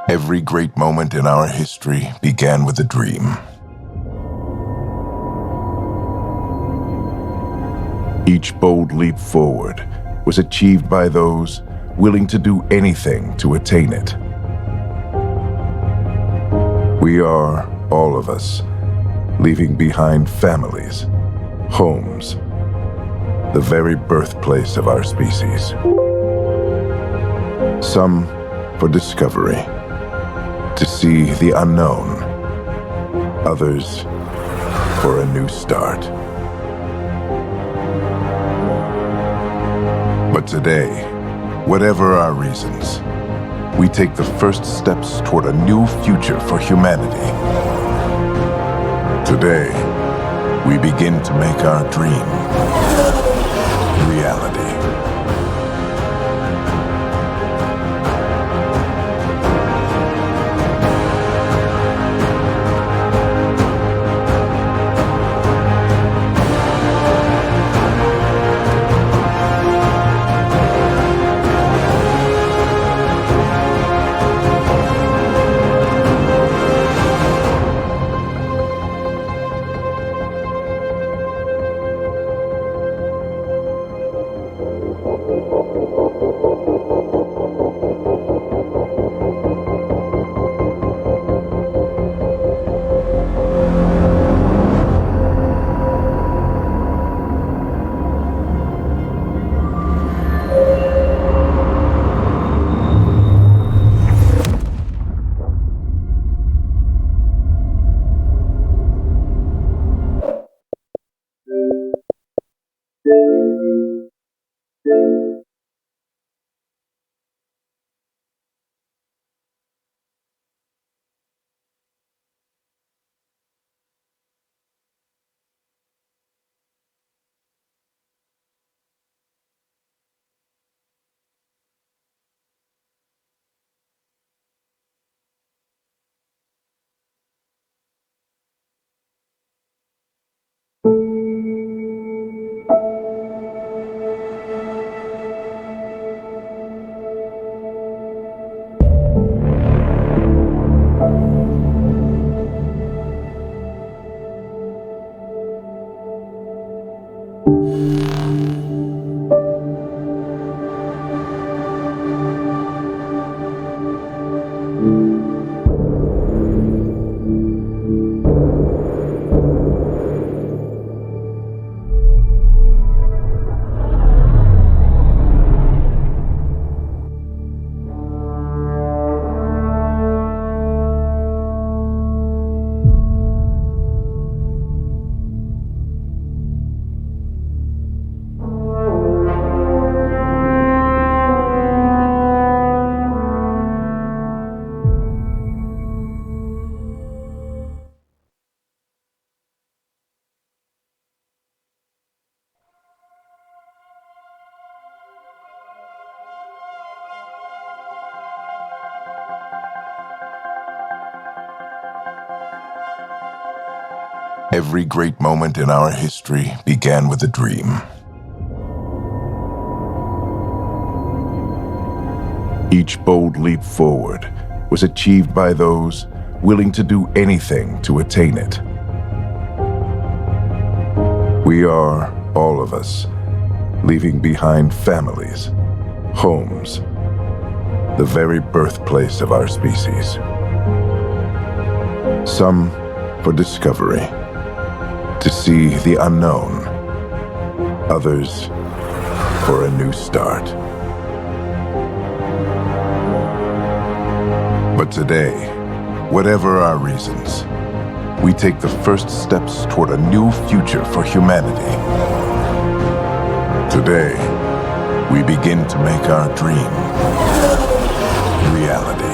Every great moment in our history began with a dream. Each bold leap forward was achieved by those willing to do anything to attain it. We are, all of us, leaving behind families, homes, the very birthplace of our species. Some for discovery, to see the unknown. Others for a new start. But today, whatever our reasons, we take the first steps toward a new future for humanity. Today, we begin to make our dream reality. Every great moment in our history began with a dream. Each bold leap forward was achieved by those willing to do anything to attain it. We are, all of us, leaving behind families, homes, the very birthplace of our species. Some for discovery, to see the unknown. Others for a new start. But today, whatever our reasons, we take the first steps toward a new future for humanity. Today, we begin to make our dream reality.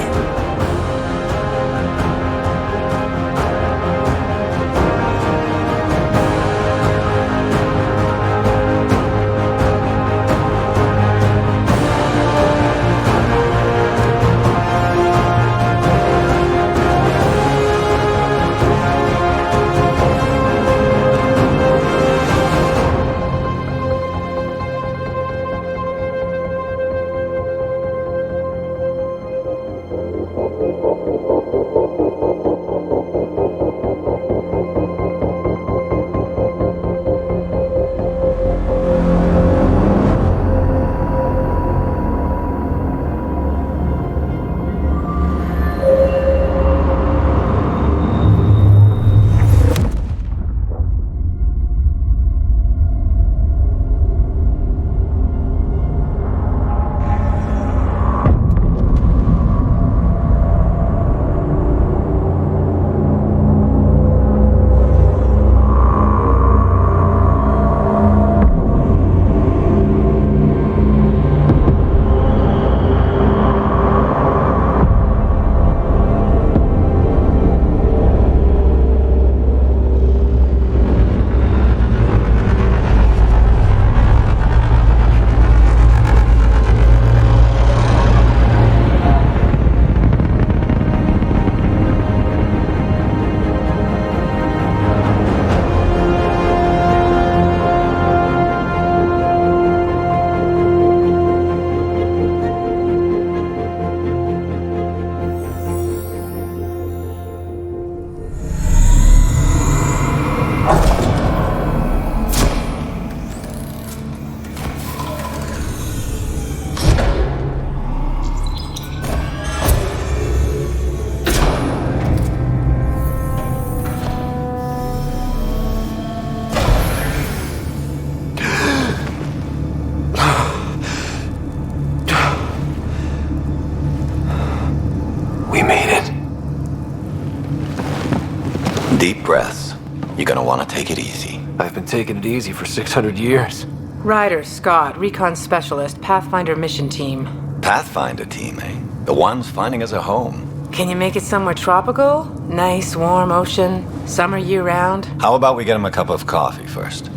Deep breaths. You're gonna want to take it easy. I've been taking it easy for 600 years. Ryder, Scott, Recon Specialist, Pathfinder Mission Team. Pathfinder team, eh? The ones finding us a home. Can you make it somewhere tropical? Nice, warm ocean, summer year-round? How about we get him a cup of coffee first?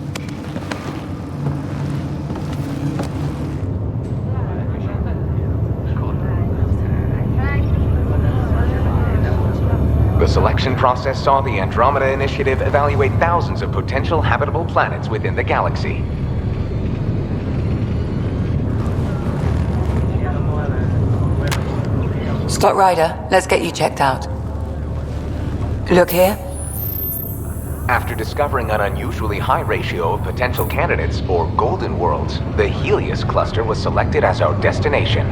The selection process saw the Andromeda Initiative evaluate thousands of potential habitable planets within the galaxy. Scott Ryder, let's get you checked out. Look here. After discovering an unusually high ratio of potential candidates for golden worlds, the Helios cluster was selected as our destination.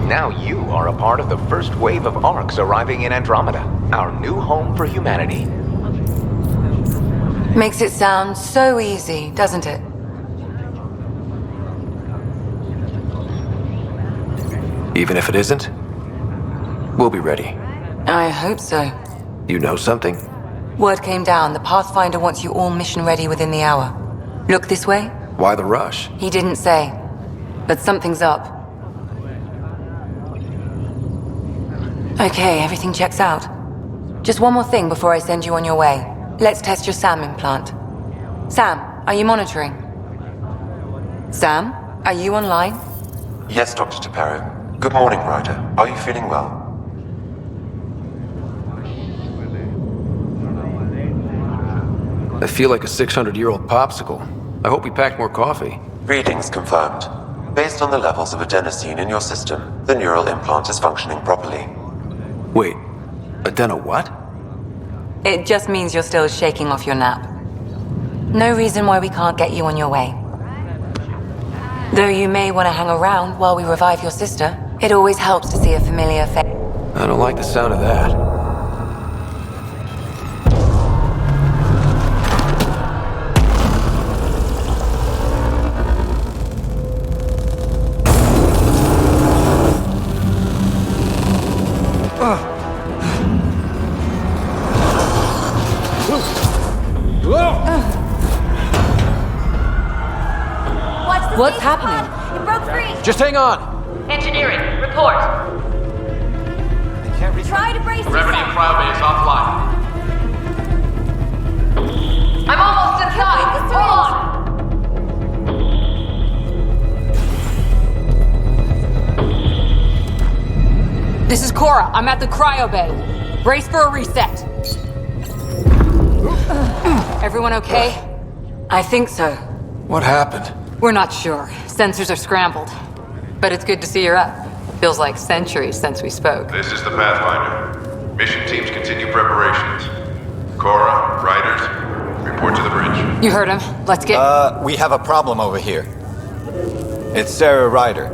Now you are a part of the first wave of ARCs arriving in Andromeda, our new home for humanity. Makes it sound so easy, doesn't it? Even if it isn't, we'll be ready. I hope so. You know something? Word came down, the Pathfinder wants you all mission ready within the hour. Look this way? Why the rush? He didn't say, but something's up. Okay, everything checks out. Just one more thing before I send you on your way. Let's test your SAM implant. Sam, are you monitoring? Sam, are you online? Yes, Dr. Taparo. Good morning, Ryder. Are you feeling well? I feel like a 600-year-old popsicle. I hope we packed more coffee. Readings confirmed. Based on the levels of adenosine in your system, the neural implant is functioning properly. Wait, Adena what? It just means you're still shaking off your nap. No reason why we can't get you on your way. Though you may want to hang around while we revive your sister, it always helps to see a familiar face. I don't like the sound of that. What's happening? It broke free! Just hang on! Engineering, report. Try to brace Gravity yourself. cryobase offline. I'm almost inside. Hold on. This is Cora. I'm at the cryo bay. Brace for a reset. Everyone okay? I think so. What happened? We're not sure. Sensors are scrambled. But it's good to see you're up. Feels like centuries since we spoke. This is the Pathfinder. Mission teams continue preparations. Cora, Riders, report to the bridge. You heard him. Let's get... We have a problem over here. It's Sarah Ryder.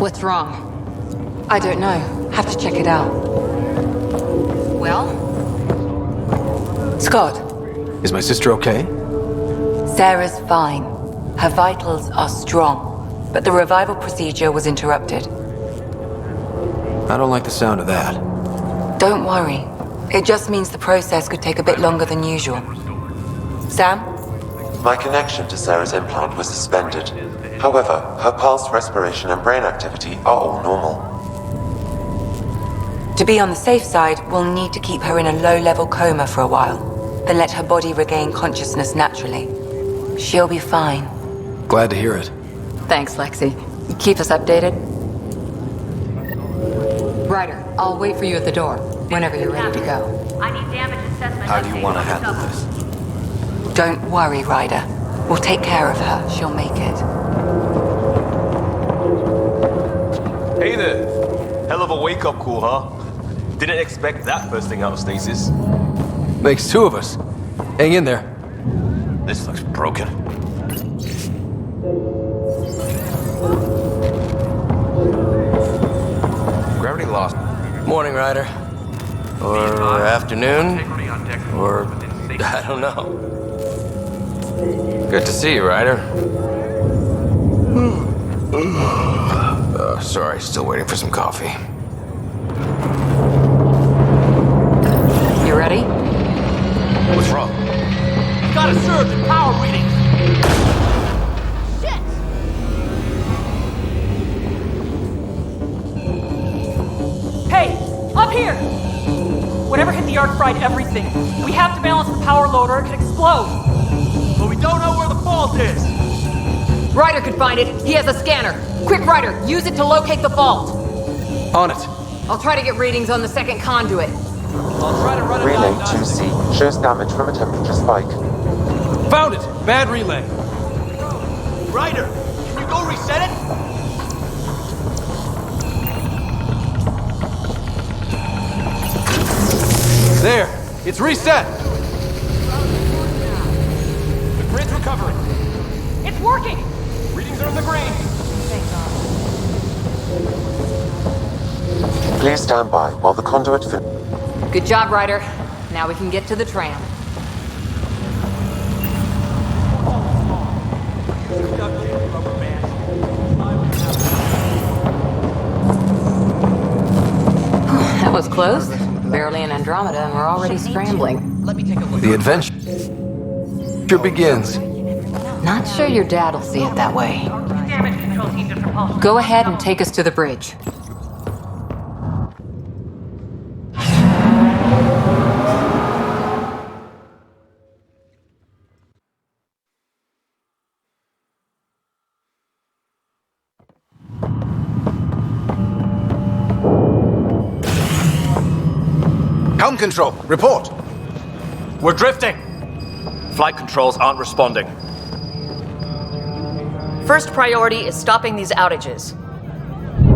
What's wrong? I don't know. Have to check it out. Well? Scott, Is my sister okay? Sarah's fine. Her vitals are strong, but the revival procedure was interrupted. I don't like the sound of that. Don't worry. It just means the process could take a bit longer than usual. Sam? My connection to Sarah's implant was suspended. However, her pulse, respiration, and brain activity are all normal. To be on the safe side, we'll need to keep her in a low-level coma for a while, then let her body regain consciousness naturally. She'll be fine. Glad to hear it. Thanks, Lexi. Keep us updated. Ryder, I'll wait for you at the door, whenever you're ready to go. I need damage assessment. How do you want to handle this? Don't worry, Ryder. We'll take care of her. She'll make it. Hey there. Hell of a wake-up call, huh? Didn't expect that first thing out of stasis. Makes two of us. Hang in there. This looks broken. Gravity lost. Morning, Ryder. Or afternoon. Or... I don't know. Good to see you, Ryder. Sorry, still waiting for some coffee. You ready? What's wrong? Got a surge in power readings. Shit! Hey, up here! Whatever hit the arc fried everything. We have to balance the power load or it could explode. But we don't know where the fault is. Ryder could find it. He has a scanner. Quick, Ryder, use it to locate the fault. On it. I'll try to get readings on the second conduit. I'll try to run a Relay diagnostic. 2C shows damage from a temperature spike. Found it! Bad relay. Ryder, can you go reset it? There! It's reset! The grid's recovering. It's working! Readings are in the green. Please stand by while the conduit Good job, Ryder. Now we can get to the tram. That was close. Barely in Andromeda, and we're already scrambling. The adventure begins. Not sure your dad will see it that way. Damage control team to propulsion. Go ahead and take us to the bridge. Helm control, report. We're drifting. Flight controls aren't responding. First priority is stopping these outages.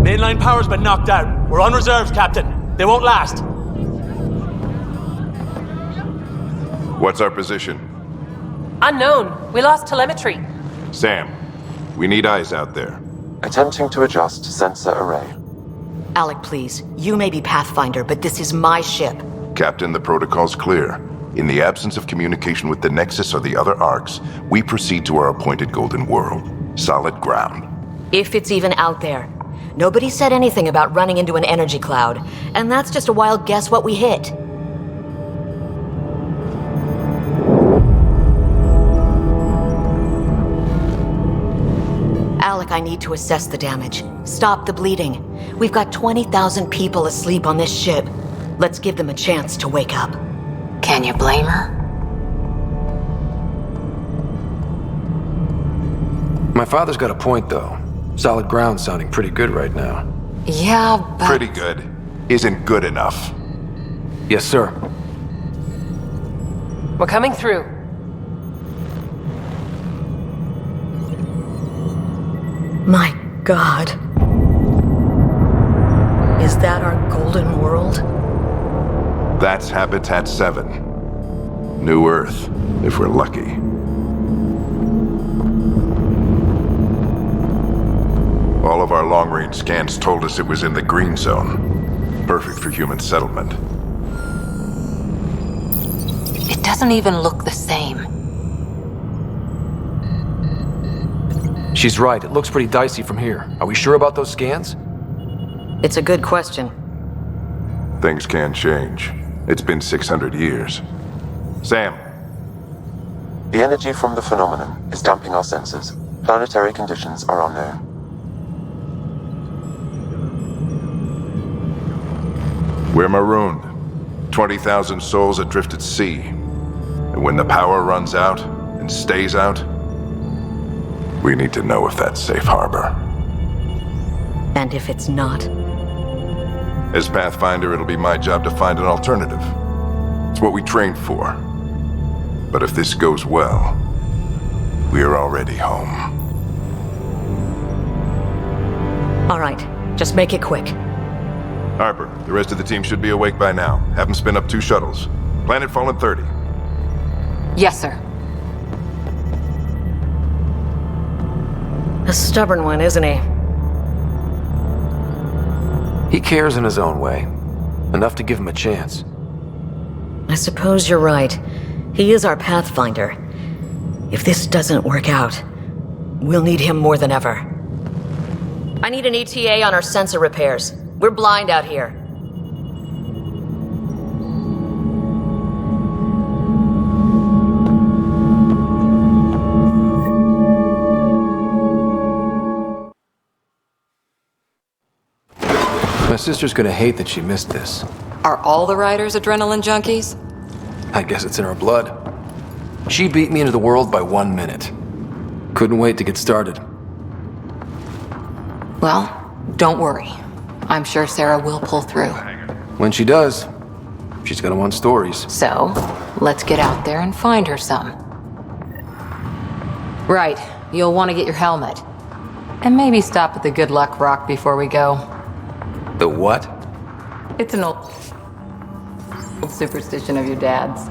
Mainline power's been knocked out. We're on reserves, Captain. They won't last. What's our position? Unknown. We lost telemetry. Sam, we need eyes out there. attempting to adjust sensor array. Alec, please. You may be Pathfinder, but this is my ship. Captain, the protocol's clear. In the absence of communication with the Nexus or the other arcs, we proceed to our appointed Golden World. Solid ground. If it's even out there. Nobody said anything about running into an energy cloud, and that's just a wild guess what we hit. Alec, I need to assess the damage. Stop the bleeding. We've got 20,000 people asleep on this ship. Let's give them a chance to wake up. Can you blame her? My father's got a point, though. Solid ground sounding pretty good right now. Yeah, but... Pretty good. Isn't good enough. Yes, sir. We're coming through. My God. Is that our Golden World? That's Habitat 7. New Earth, if we're lucky. All of our long-range scans told us it was in the green zone. Perfect for human settlement. It doesn't even look the same. She's right. It looks pretty dicey from here. Are we sure about those scans? It's a good question. Things can change. It's been 600 years. Sam. The energy from the phenomenon is damping our sensors. Planetary conditions are unknown. We're marooned. 20,000 souls adrift at sea. And when the power runs out, and stays out, we need to know if that's safe harbor. And if it's not? As Pathfinder, it'll be my job to find an alternative. It's what we trained for. But if this goes well, we're already home. All right, just make it quick. Harper, the rest of the team should be awake by now. Have them spin up 2 shuttles. Planet Fallen 30. Yes, sir. A stubborn one, isn't he? He cares in his own way. Enough to give him a chance. I suppose you're right. He is our Pathfinder. If this doesn't work out, we'll need him more than ever. I need an ETA on our sensor repairs. We're blind out here. My sister's gonna hate that she missed this. Are all the riders adrenaline junkies? I guess it's in her blood. She beat me into the world by 1 minute. Couldn't wait to get started. Well, don't worry. I'm sure Sarah will pull through. When she does, she's gonna want stories. So, let's get out there and find her some. Right, you'll want to get your helmet. And maybe stop at the Good Luck Rock before we go. The what? It's an old superstition of your dad's.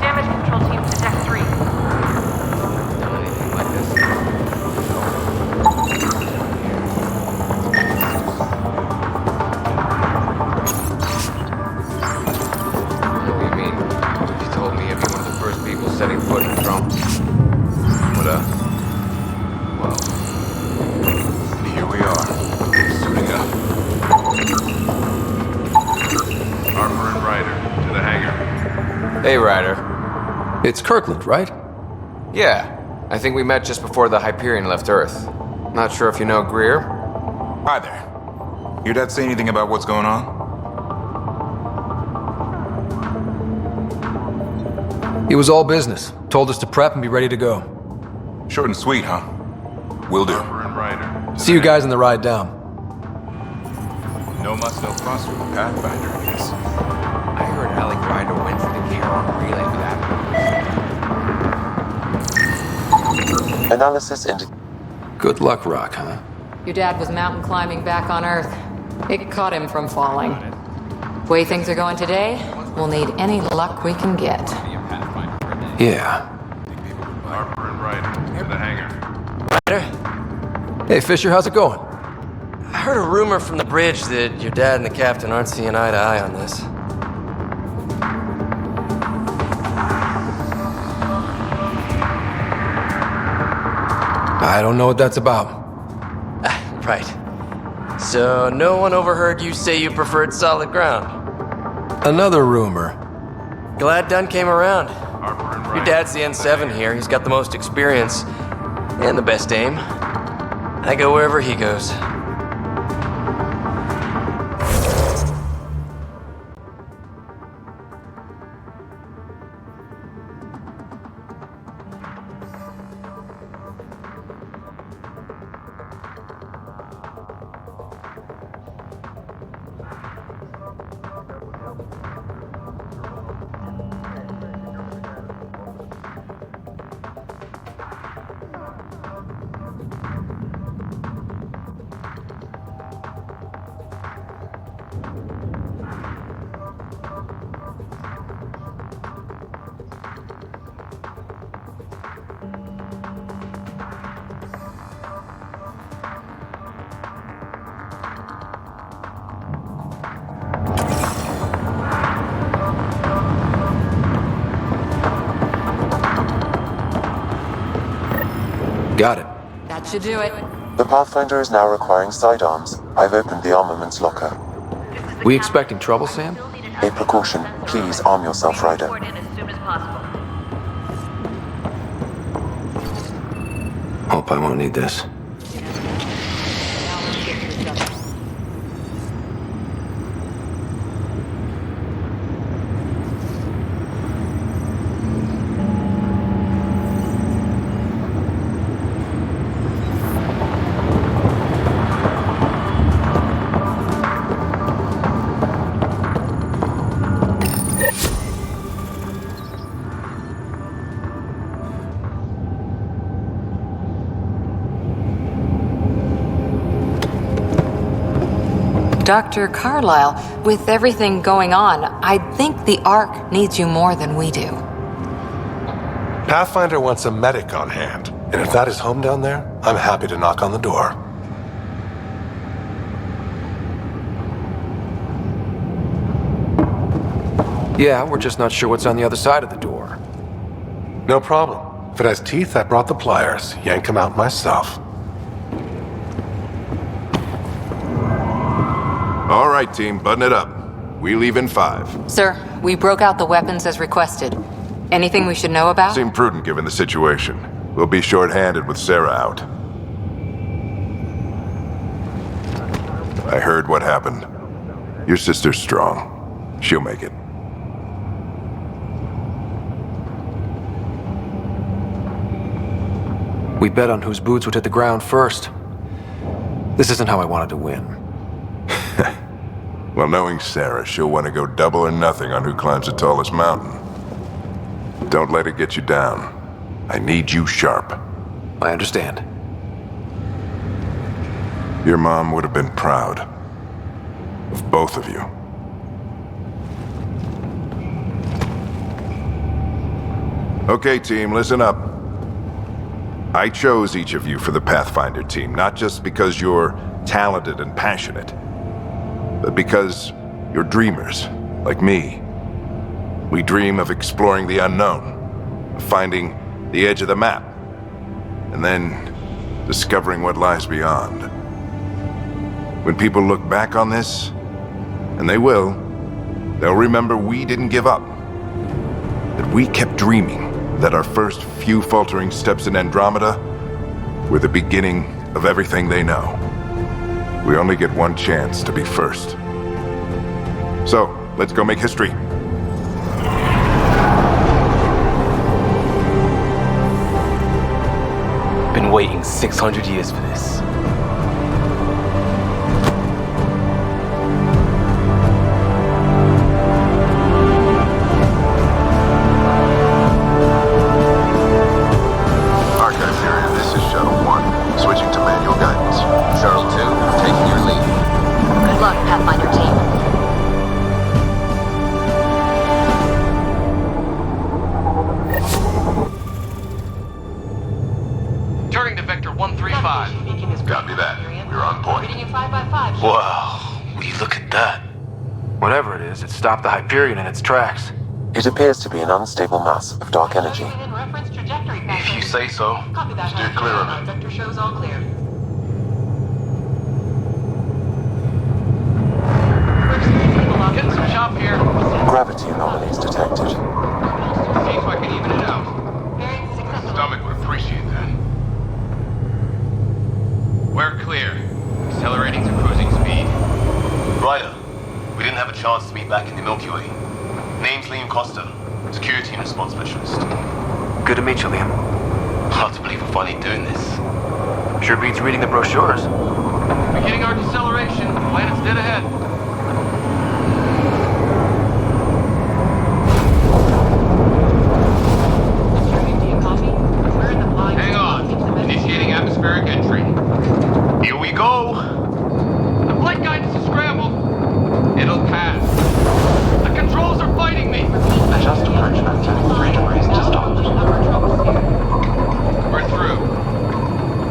Damage control team to deck 3. What do you mean? You told me I'd be one of the first people setting foot in Andromeda. What well, here we are, suiting up. Harper and Ryder, to the hangar. Hey, Ryder. It's Kirkland, right? Yeah, I think we met just before the Hyperion left Earth. Not sure if you know Greer. Hi there. Your dad say anything about what's going on? He was all business. Told us to prep and be ready to go. Short and sweet, huh? Will do. Harper and Ryder. See you guys on the ride down. No muss, no fuss with the Pathfinder, I guess. I heard Alec Ryder went for the KR relay with that. Analysis indicates. Good luck, Rock, huh? Your dad was mountain climbing back on Earth. It caught him from falling. Way things are going today, we'll need any luck we can get. Yeah. Harper and Ryder, to the hangar. Ryder, Hey, Fisher, how's it going? I heard a rumor from the bridge that your dad and the captain aren't seeing eye to eye on this. I don't know what that's about. Right. So no one overheard you say you preferred solid ground. Another rumor. Glad Dunn came around. Harper and Ryder. Your dad's the N7 here. He's got the most experience and the best aim. I go wherever he goes. Got it. That should do it. The Pathfinder is now requiring sidearms. I've opened the armaments locker. We expecting trouble, Sam? A precaution. Please arm yourself, Ryder. Hope I won't need this. Dr. Carlyle, with everything going on, I think the Ark needs you more than we do. Pathfinder wants a medic on hand, and if that is home down there, I'm happy to knock on the door. Yeah, we're just not sure what's on the other side of the door. No problem. If it has teeth, I brought the pliers. Yank them out myself. right, team, button it up. We leave in 5. Sir, we broke out the weapons as requested. Anything we should know about? Seemed prudent given the situation. We'll be short-handed with Sarah out. I heard what happened. Your sister's strong. She'll make it. We bet on whose boots would hit the ground first. This isn't how I wanted to win. Well, knowing Sarah, she'll want to go double or nothing on who climbs the tallest mountain. Don't let it get you down. I need you sharp. I understand. Your mom would have been proud of both of you. Okay, team, listen up. I chose each of you for the Pathfinder team, not just because you're talented and passionate, but because you're dreamers, like me. We dream of exploring the unknown, of finding the edge of the map, and then discovering what lies beyond. When people look back on this, and they will, they'll remember we didn't give up. That we kept dreaming, that our first few faltering steps in Andromeda were the beginning of everything they know. We only get one chance to be first. So, let's go make history. Been waiting 600 years for this. Archive area, this is Shuttle 1. Switching to manual guidance. Shuttle 2, taking your lead. Good luck, Pathfinder team. Turning to Vector 135. Copy that. We're on point. Wow, will you look at that? Whatever it is, it stopped the Hyperion in its tracks. It appears to be an unstable mass of dark energy. If you say so. Steer clear of it. Vector shows all clear. Getting some chop here. Gravity anomalies detected. See if I can even it out. Stomach would appreciate that. We're clear. Accelerating to cruising speed. Ryder, we didn't have a chance to meet back in the Milky Way. Name's Liam Costa, security and response specialist. Good to meet you, Liam. Hard to believe we're finally doing this. Sure beats reading the brochures. Beginning our deceleration. Planet's dead ahead. Hang on. Initiating atmospheric entry. Here we go. The flight guidance is scrambled. It'll pass. The controls are fighting me. Adjust approach vector 3 degrees to start. We're through.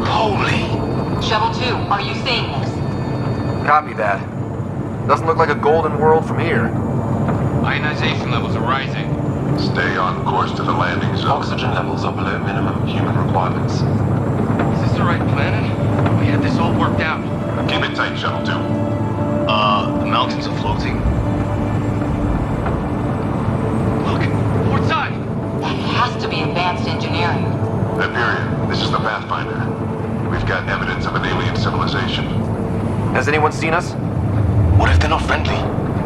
Holy. Shovel 2, are you seeing this? Copy that. Doesn't look like a golden world from here. Ionization levels are rising. Stay on course to the landing zone. Oxygen levels are below minimum human requirements. Is this the right planet? We had this all worked out. Keep it tight, Shuttle 2. The mountains are floating. Look, port side. That has to be advanced engineering. Hyperion, this is the Pathfinder. We've got evidence of an alien civilization. Has anyone seen us? What if they're not friendly?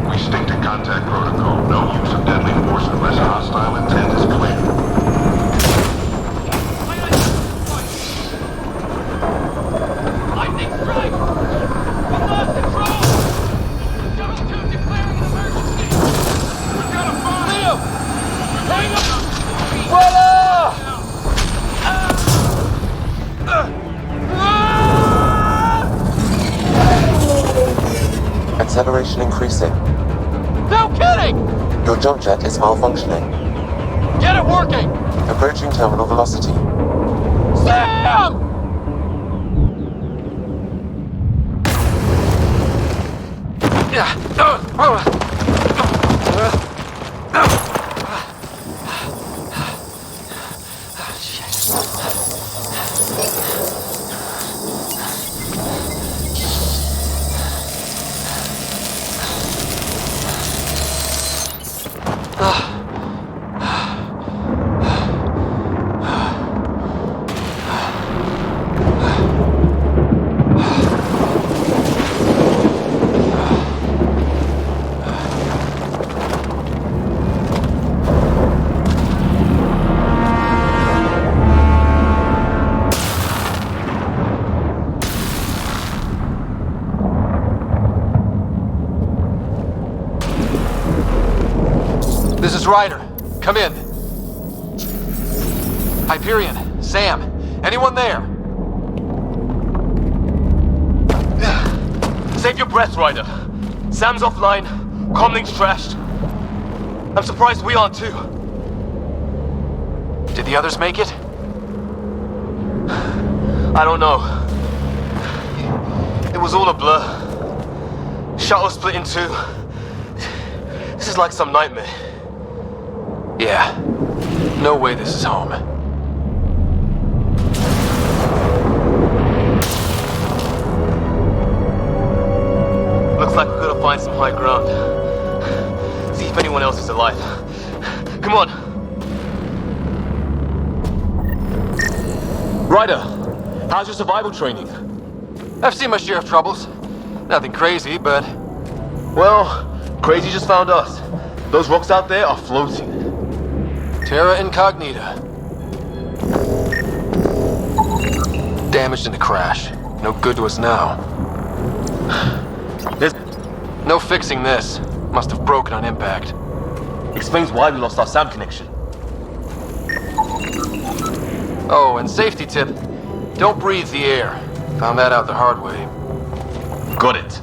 We stick to contact protocol. No use of deadly force unless hostile intent is clear. Lightning strike! We lost control! Shuttle 2 declaring an emergency! We've got a fire! Leo! Hang up! Voila! Acceleration increasing. No kidding! Your jump jet is malfunctioning. Get it working! Approaching terminal velocity. Sam! Ryder. Come in. Hyperion, Sam, anyone there? Save your breath, Ryder. Sam's offline. Comlink's trashed. I'm surprised we aren't too. Did the others make it? I don't know. It was all a blur. Shuttle split in two. This is like some nightmare. Yeah. No way this is home. Looks like we're gonna find some high ground. See if anyone else is alive. Come on. Ryder, how's your survival training? I've seen my share of troubles. Nothing crazy, but... Well, crazy just found us. Those rocks out there are floating. Terra Incognita. Damaged in the crash. No good to us now. There's no fixing this. Must have broken on impact. Explains why we lost our sound connection. Oh, and safety tip. Don't breathe the air. Found that out the hard way. Got it.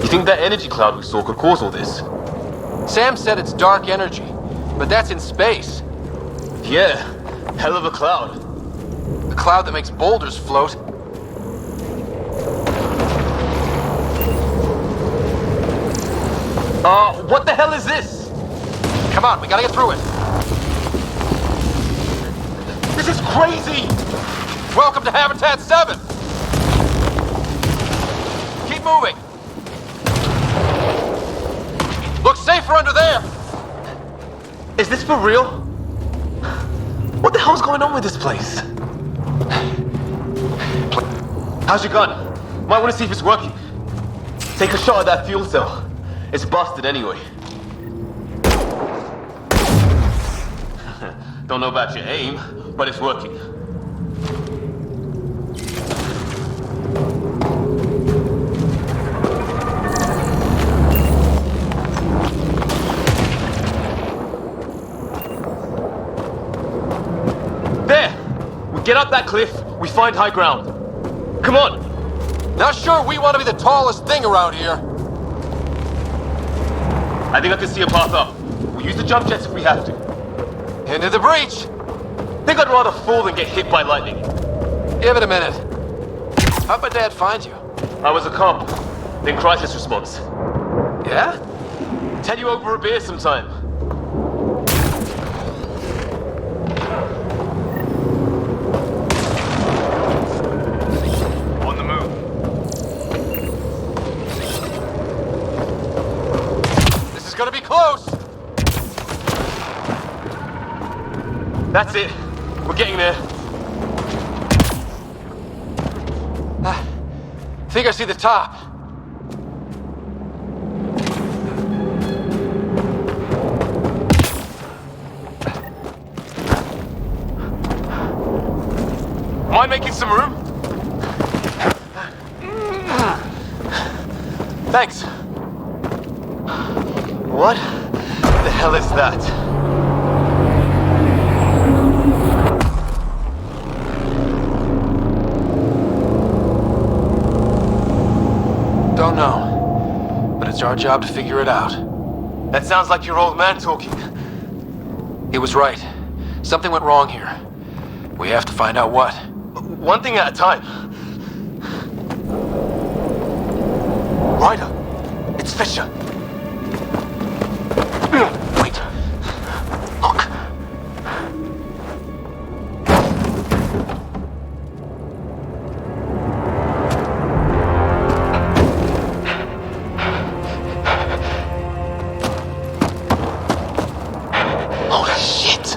You think that energy cloud we saw could cause all this? Sam said it's dark energy, but that's in space. Yeah, hell of a cloud. A cloud that makes boulders float. What the hell is this? Come on, we gotta get through it. This is crazy! Welcome to Habitat 7! Keep moving! Looks safer under there! Is this for real? What the hell's going on with this place? How's your gun? Might want to see if it's working. Take a shot at that fuel cell. It's busted anyway. Don't know about your aim, but it's working. There! We get up that cliff, we find high ground. Come on! Not sure we want to be the tallest thing around here. I think I can see a path up. We'll use the jump jets if we have to. Into the breach! Think I'd rather fall than get hit by lightning. Give it a minute. How'd my dad find you? I was a cop, then crisis response. Yeah? Tell you over a beer sometime. On the move. This is gonna be close! That's it. We're getting there. I think I see the top. Mind making some room? Thanks. What the hell is that? Don't know. But it's our job to figure it out. That sounds like your old man talking. He was right. Something went wrong here. We have to find out what. One thing at a time. Ryder, it's Fisher. Wait. Look. Holy shit!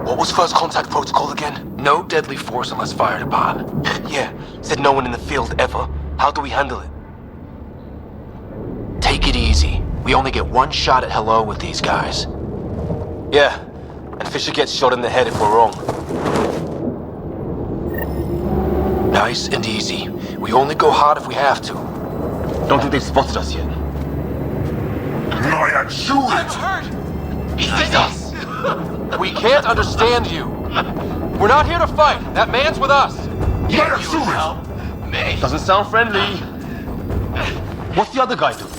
What was first contact protocol again? No deadly force unless fired upon. Yeah, said no one in the field ever. How do we handle it? Take it easy. We only get one shot at hello with these guys. Yeah, and Fisher gets shot in the head if we're wrong. Nice and easy. We only go hot if we have to. Don't think they've spotted us yet. I'm hurt! He sees us! We can't understand you. We're not here to fight. That man's with us. Let us do it! Doesn't sound friendly. What's the other guy doing?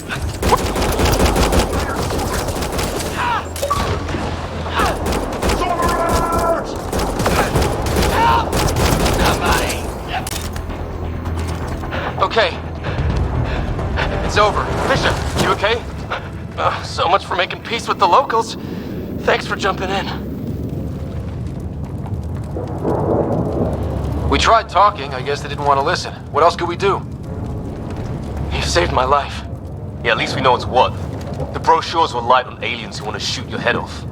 Okay. It's over. Fisher, you okay? So much for making peace with the locals. Thanks for jumping in. We tried talking. I guess they didn't want to listen. What else could we do? You saved my life. Yeah, at least we know it's what. The brochures were light on aliens who want to shoot your head off.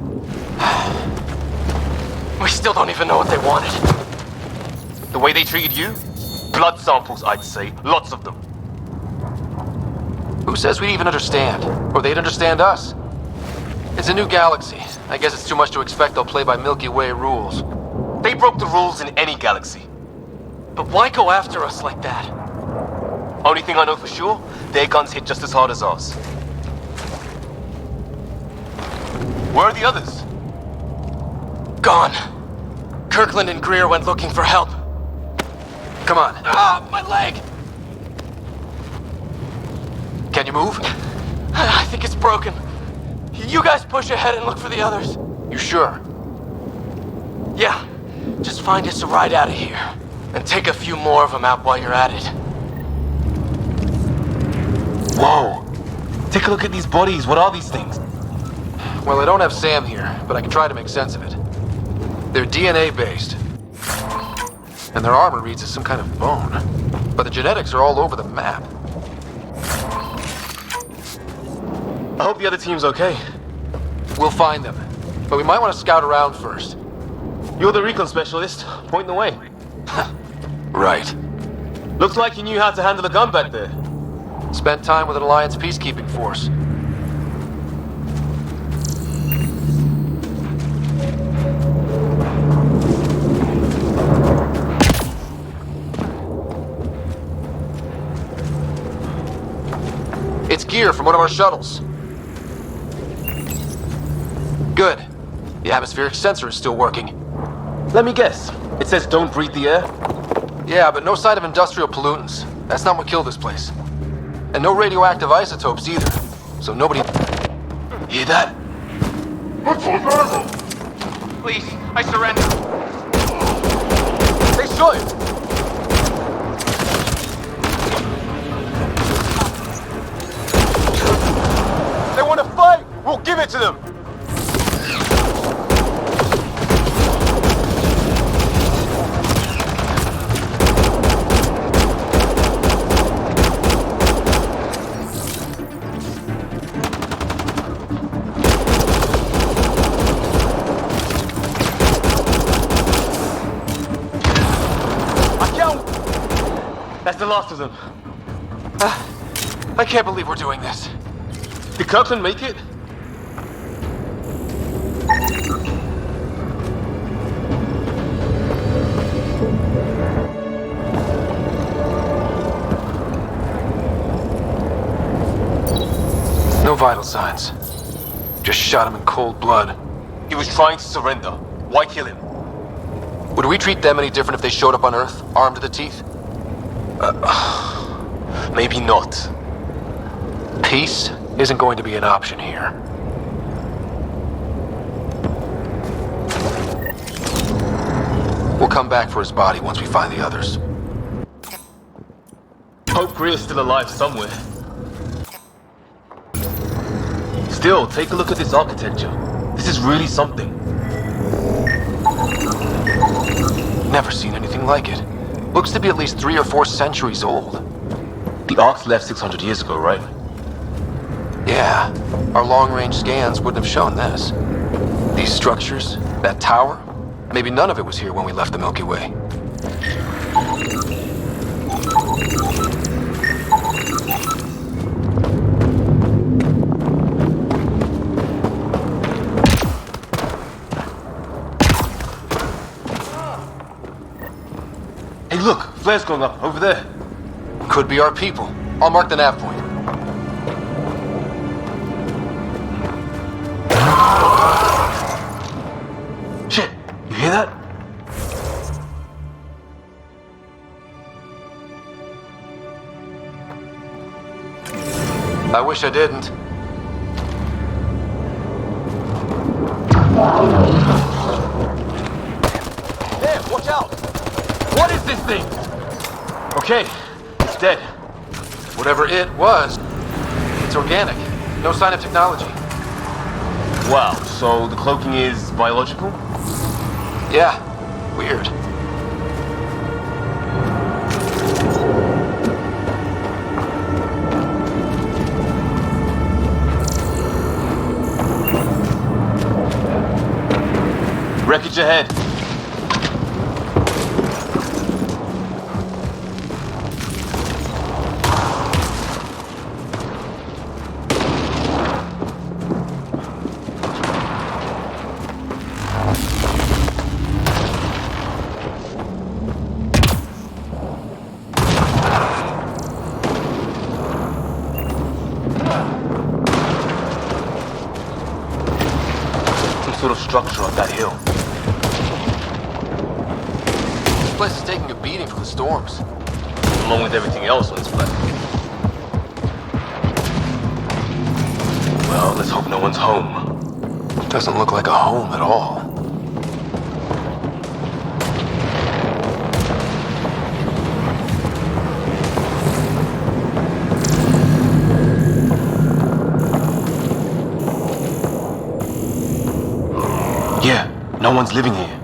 We still don't even know what they wanted. The way they treated you? Blood samples, I'd say. Lots of them. Who says we'd even understand? Or they'd understand us? It's a new galaxy. I guess it's too much to expect they'll play by Milky Way rules. They broke the rules in any galaxy. But why go after us like that? Only thing I know for sure, their guns hit just as hard as ours. Where are the others? Gone. Kirkland and Greer went looking for help. Come on. Ah, my leg! Can you move? I think it's broken. You guys push ahead and look for the others. You sure? Yeah. Just find us a ride out of here. And take a few more of them out while you're at it. Whoa! Take a look at these bodies. What are these things? Well, I don't have Sam here, but I can try to make sense of it. They're DNA-based. And their armor reads as some kind of bone. But the genetics are all over the map. I hope the other team's okay. We'll find them. But we might want to scout around first. You're the recon specialist. Point the way. Right. Looks like you knew how to handle a gun back there. Spent time with an Alliance peacekeeping force. It's gear from one of our shuttles. Good. The atmospheric sensor is still working. Let me guess. It says don't breathe the air? Yeah, but no sign of industrial pollutants. That's not what killed this place. And no radioactive isotopes either. So nobody... Hear that? Please, I surrender. They should! They want to fight! We'll give it to them! That's the last of them. I can't believe we're doing this. Did Kirkland make it? No vital signs. Just shot him in cold blood. He was trying to surrender. Why kill him? Would we treat them any different if they showed up on Earth, armed to the teeth? Maybe not. Peace isn't going to be an option here. We'll come back for his body once we find the others. Hope Greer's still alive somewhere. Still, take a look at this architecture. This is really something. Never seen anything like it. Looks to be at least 3 or 4 centuries old. The Arks left 600 years ago, right? Yeah. Our long-range scans wouldn't have shown this. These structures, that tower, maybe none of it was here when we left the Milky Way. Hey, look! Flares going up, over there. Could be our people. I'll mark the nav point. Shit, you hear that? I wish I didn't. Hey, watch out! What is this thing? Okay, it's dead. Whatever it was, it's organic. No sign of technology. Wow, so the cloaking is biological? Yeah, weird. Wreckage ahead. Some sort of structure on that hill. This place is taking a beating from the storms. Along with everything else on this planet. Well, let's hope no one's home. Doesn't look like a home at all. Yeah, no one's living here.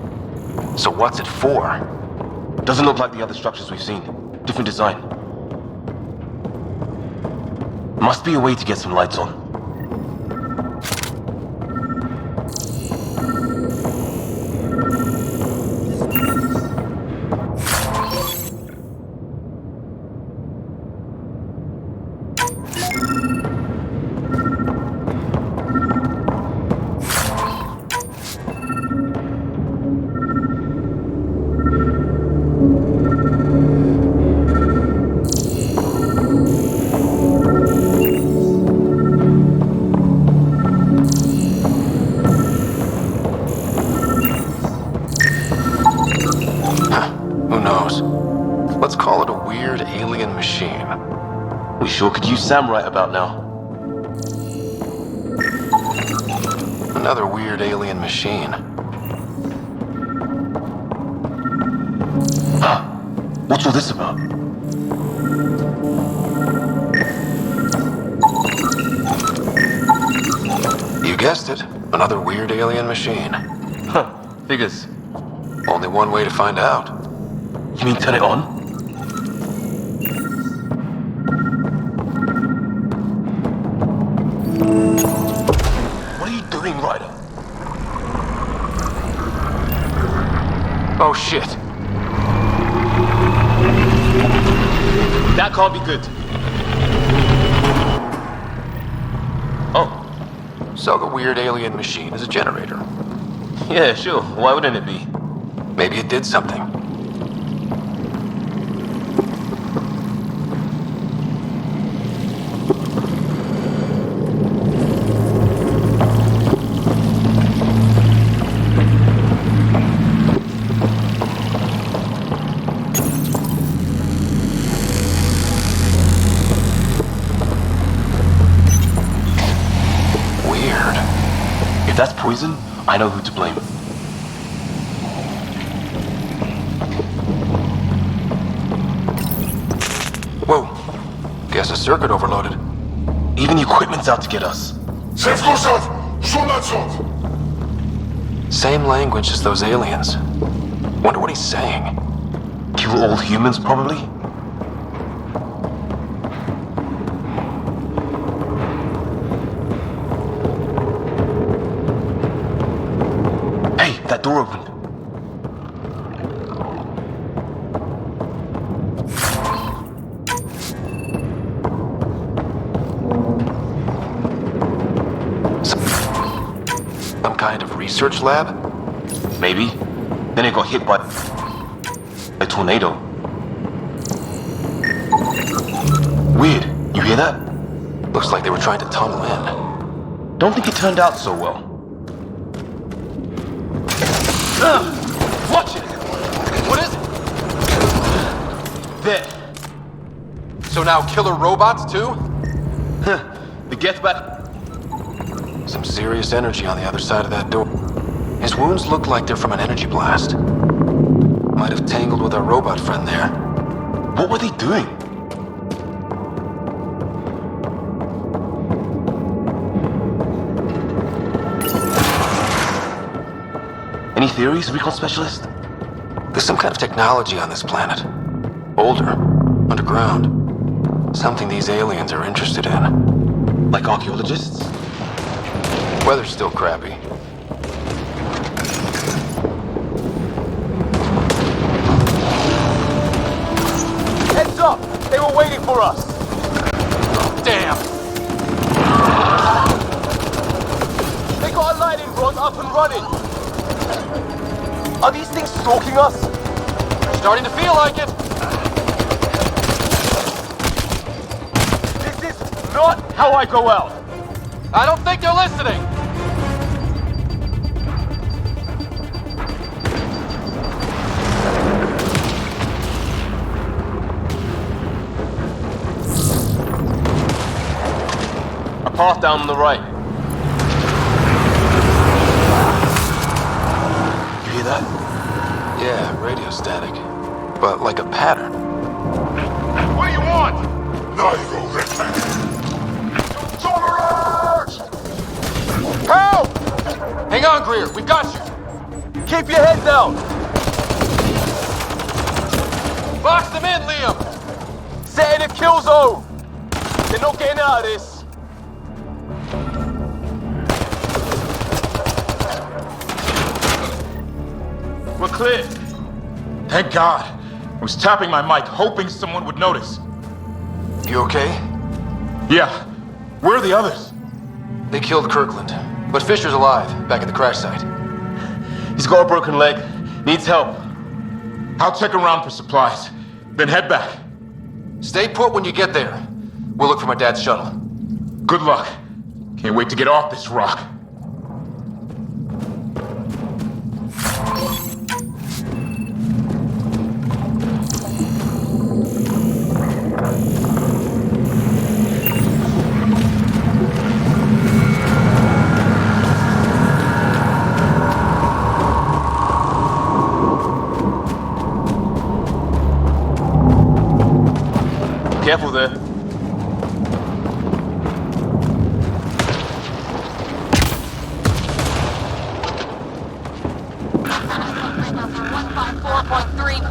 So what's it for? Doesn't look like the other structures we've seen. Different design. Must be a way to get some lights on. Who knows? Let's call it a weird alien machine. We sure could use Sam right about now. Another weird alien machine. Huh. What's all this about? You guessed it. Another weird alien machine. Huh. Figures. Only one way to find out. You mean turn it on? What are you doing, Ryder? Oh shit. That can't be good. Oh. So the weird alien machine is a generator. Yeah, sure. Why wouldn't it be? Maybe it did something. Weird. If that's poison, I know who to blame. Whoa. Guess the circuit overloaded. Even the equipment's out to get us. Same language as those aliens. Wonder what he's saying. Kill all humans, probably? Hey, that door opened. Some kind of research lab? Maybe. Then it got hit by a tornado. Weird. You hear that? Looks like they were trying to tunnel in. Don't think it turned out so well. Watch it! What is it? There. So now killer robots too? The get back. Some serious energy on the other side of that door. His wounds look like they're from an energy blast. Might have tangled with our robot friend there. What were they doing? Any theories, recon specialist? There's some kind of technology on this planet. Older, underground. Something these aliens are interested in. Like archaeologists? Weather's still crappy. Heads up! They were waiting for us! Damn! They got a lightning rod up and running! Are these things stalking us? Starting to feel like it! This is not how I go out! I don't think they're listening! A path down on the right. You hear that? Yeah, radio static. But like a pattern. What do you want? Nairo Help! Hang on, Greer. We've got you. Keep your head down! Box them in, Liam! Set in a kill zone! They're not getting out of this! We're clear. Thank God. I was tapping my mic, hoping someone would notice. You okay? Yeah. Where are the others? They killed Kirkland. But Fisher's alive, back at the crash site. He's got a broken leg. Needs help. I'll check around for supplies. Then head back. Stay put when you get there. We'll look for my dad's shuttle. Good luck. Can't wait to get off this rock. Careful there.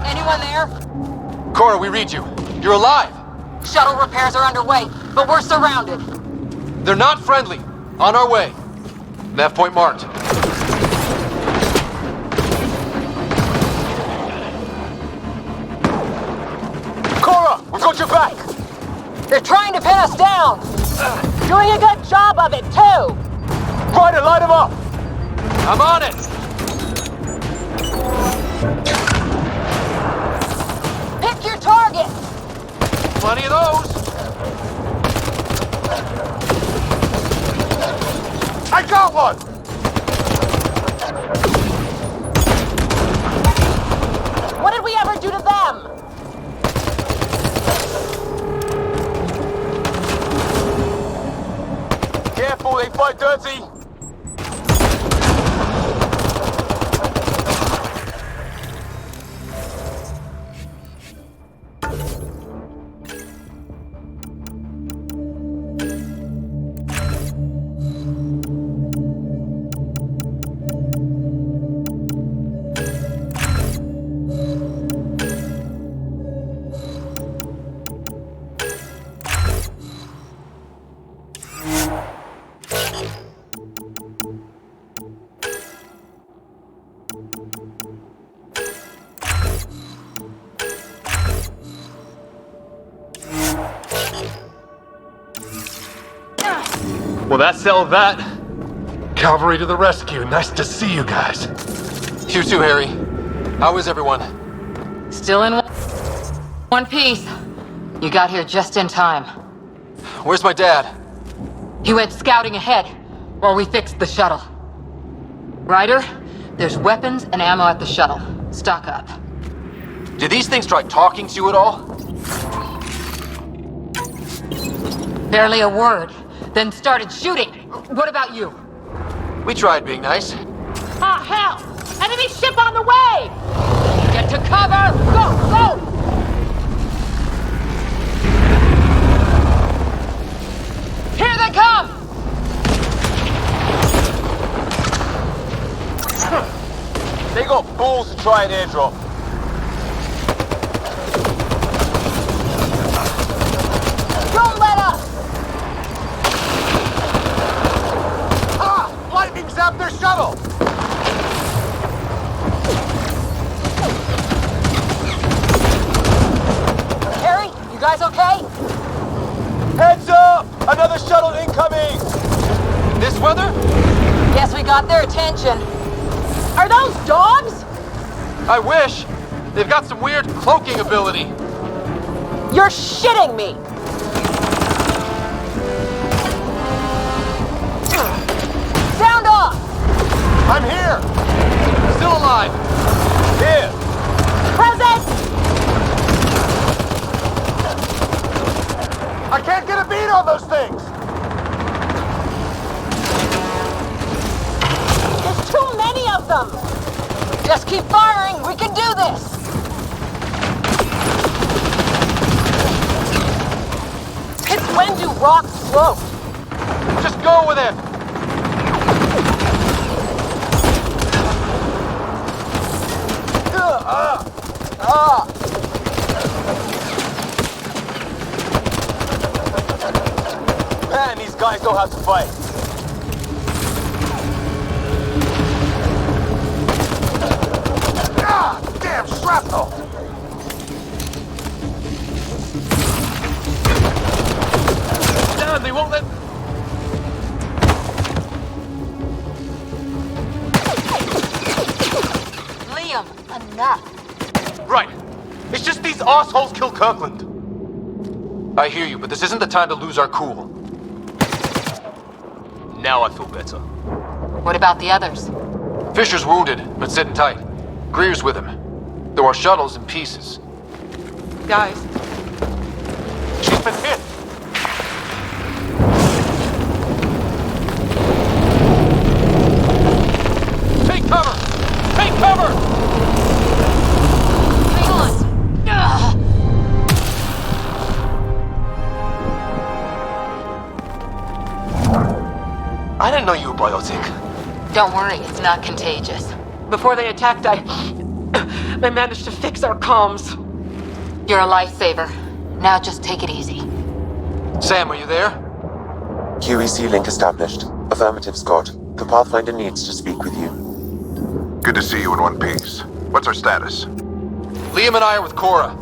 Anyone there? Cora, we read you. You're alive. Shuttle repairs are underway, but we're surrounded. They're not friendly. On our way. Nav point marked. Cora, we've got your back! They're trying to pin us down! Doing a good job of it, too! Ryder, light him up! I'm on it! Pick your target! Plenty of those! I got one! What did we ever do to them? Careful, they fight dirty! Well, that settled that. Cavalry to the rescue. Nice to see you guys. You too, Harry. How is everyone? Still in one piece. You got here just in time. Where's my dad? He went scouting ahead while we fixed the shuttle. Ryder, there's weapons and ammo at the shuttle. Stock up. Did these things try talking to you at all? Barely a word, then started shooting. What about you? We tried being nice. Ah, hell! Enemy ship on the way! Get to cover! Go, go! Here they come! They got balls to try an airdrop. Don't let up! Ah! Lightning zapped their shuttle! Harry, you guys okay? Heads up! Another shuttle incoming! This weather? Guess we got their attention. Are those dogs? I wish. They've got some weird cloaking ability. You're shitting me! Sound off! I'm here! Still alive. Here! Present! I can't get a beat on those things! There's too many of them! Just keep firing, we can do this! It's when do rocks float? Just go with it. Man, these guys know how to fight. Ah! Damn shrapnel! Damn, they won't let... Liam, enough. Right. It's just these assholes kill Kirkland. I hear you, but this isn't the time to lose our cool. Now I feel better. What about the others? Fisher's wounded, but sitting tight. Greer's with him. Though our shuttle's in pieces. Guys. She's been hit. Take cover! Take cover! Hang on! Ugh. I didn't know you were biotic. Don't worry, it's not contagious. Before they attacked, I managed to fix our comms. You're a lifesaver. Now just take it easy. Sam, are you there? QEC link established. Affirmative, Scott. The Pathfinder needs to speak with you. Good to see you in one piece. What's our status? Liam and I are with Cora.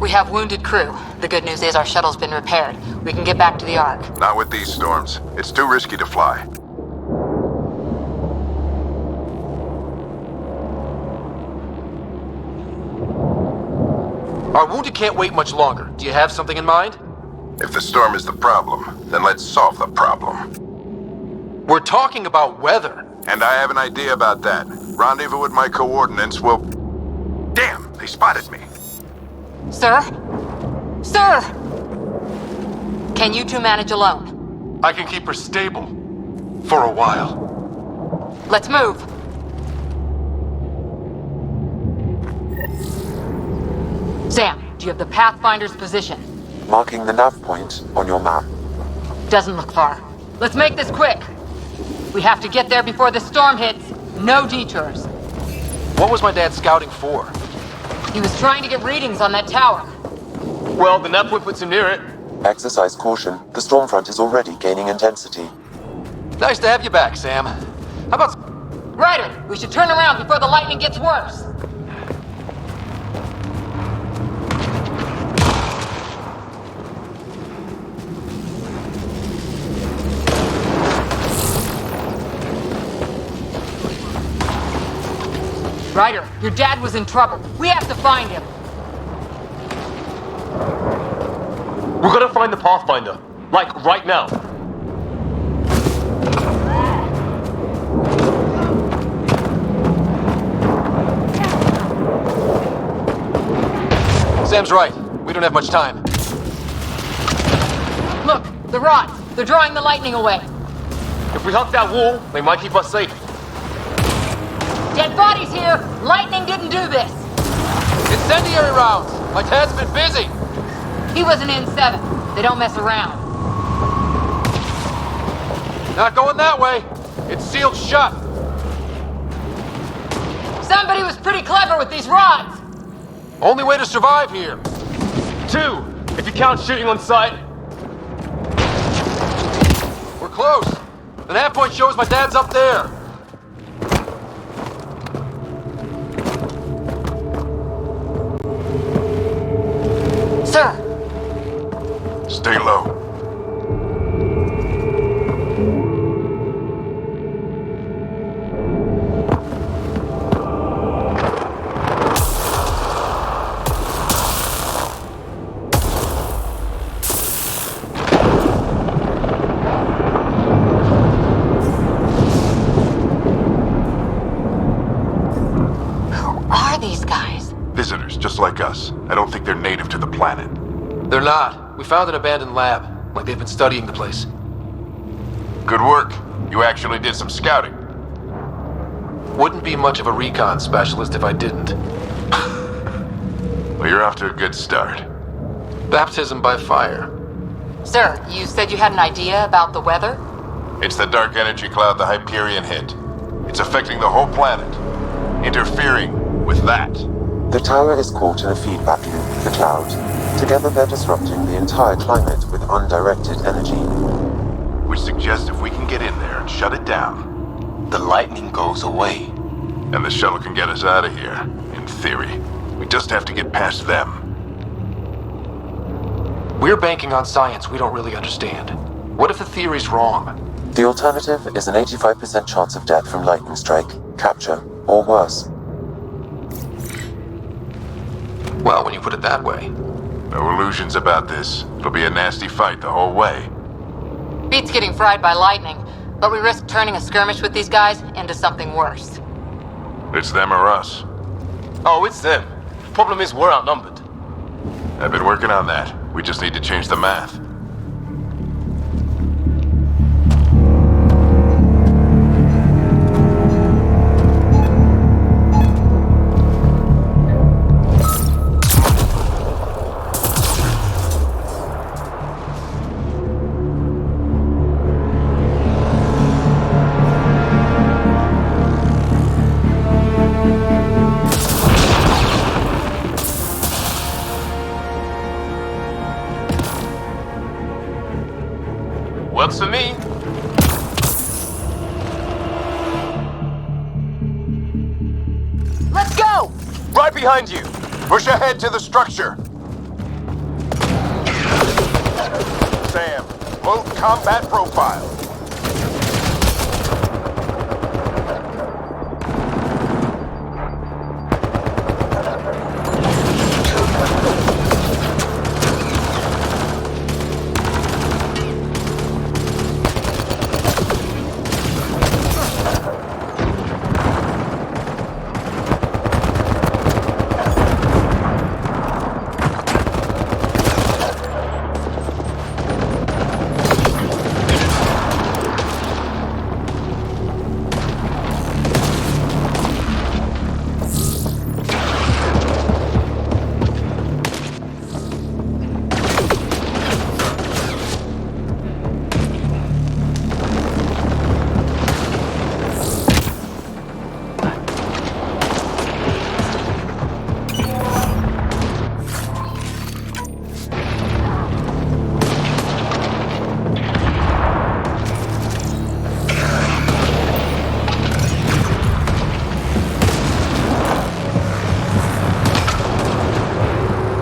We have wounded crew. The good news is our shuttle's been repaired. We can get back to the Ark. Not with these storms. It's too risky to fly. Our wounded can't wait much longer. Do you have something in mind? If the storm is the problem, then let's solve the problem. We're talking about weather. And I have an idea about that. Rendezvous with my coordinates will... Damn, they spotted me. Sir? Sir! Can you two manage alone? I can keep her stable. For a while. Let's move. Sam, do you have the Pathfinder's position? Marking the nav point on your map. Doesn't look far. Let's make this quick. We have to get there before the storm hits. No detours. What was my dad scouting for? He was trying to get readings on that tower. Well, the nav point puts him near it. Exercise caution. The storm front is already gaining intensity. Nice to have you back, Sam. How about... Ryder, we should turn around before the lightning gets worse. Ryder, your dad was in trouble. We have to find him. We're gonna find the Pathfinder. Like, right now. Sam's right. We don't have much time. Look, the rods. They're drawing the lightning away. If we hug that wall, they might keep us safe. Dead bodies here. Lightning didn't do this. Incendiary rounds. My dad's been busy. He was an N7. They don't mess around. Not going that way. It's sealed shut. Somebody was pretty clever with these rods. Only way to survive here. 2, if you count shooting on sight. We're close. The nav point shows my dad's up there. Sir. Stay low. Visitors, just like us. I don't think they're native to the planet. They're not. We found an abandoned lab, like they've been studying the place. Good work. You actually did some scouting. Wouldn't be much of a recon specialist if I didn't. Well, you're off to a good start. Baptism by fire. Sir, you said you had an idea about the weather? It's the dark energy cloud the Hyperion hit. It's affecting the whole planet. Interfering with that. The tower is caught in a feedback loop, the cloud. Together they're disrupting the entire climate with undirected energy. Which suggests if we can get in there and shut it down, the lightning goes away. And the shuttle can get us out of here, in theory. We just have to get past them. We're banking on science we don't really understand. What if the theory's wrong? The alternative is an 85% chance of death from lightning strike, capture, or worse. Well, when you put it that way. No illusions about this. It'll be a nasty fight the whole way. Beats getting fried by lightning, but we risk turning a skirmish with these guys into something worse. It's them or us. Oh, it's them. Problem is, we're outnumbered. I've been working on that. We just need to change the math. Works for me. Let's go! Right behind you. Push ahead to the structure. Sam, full combat profile.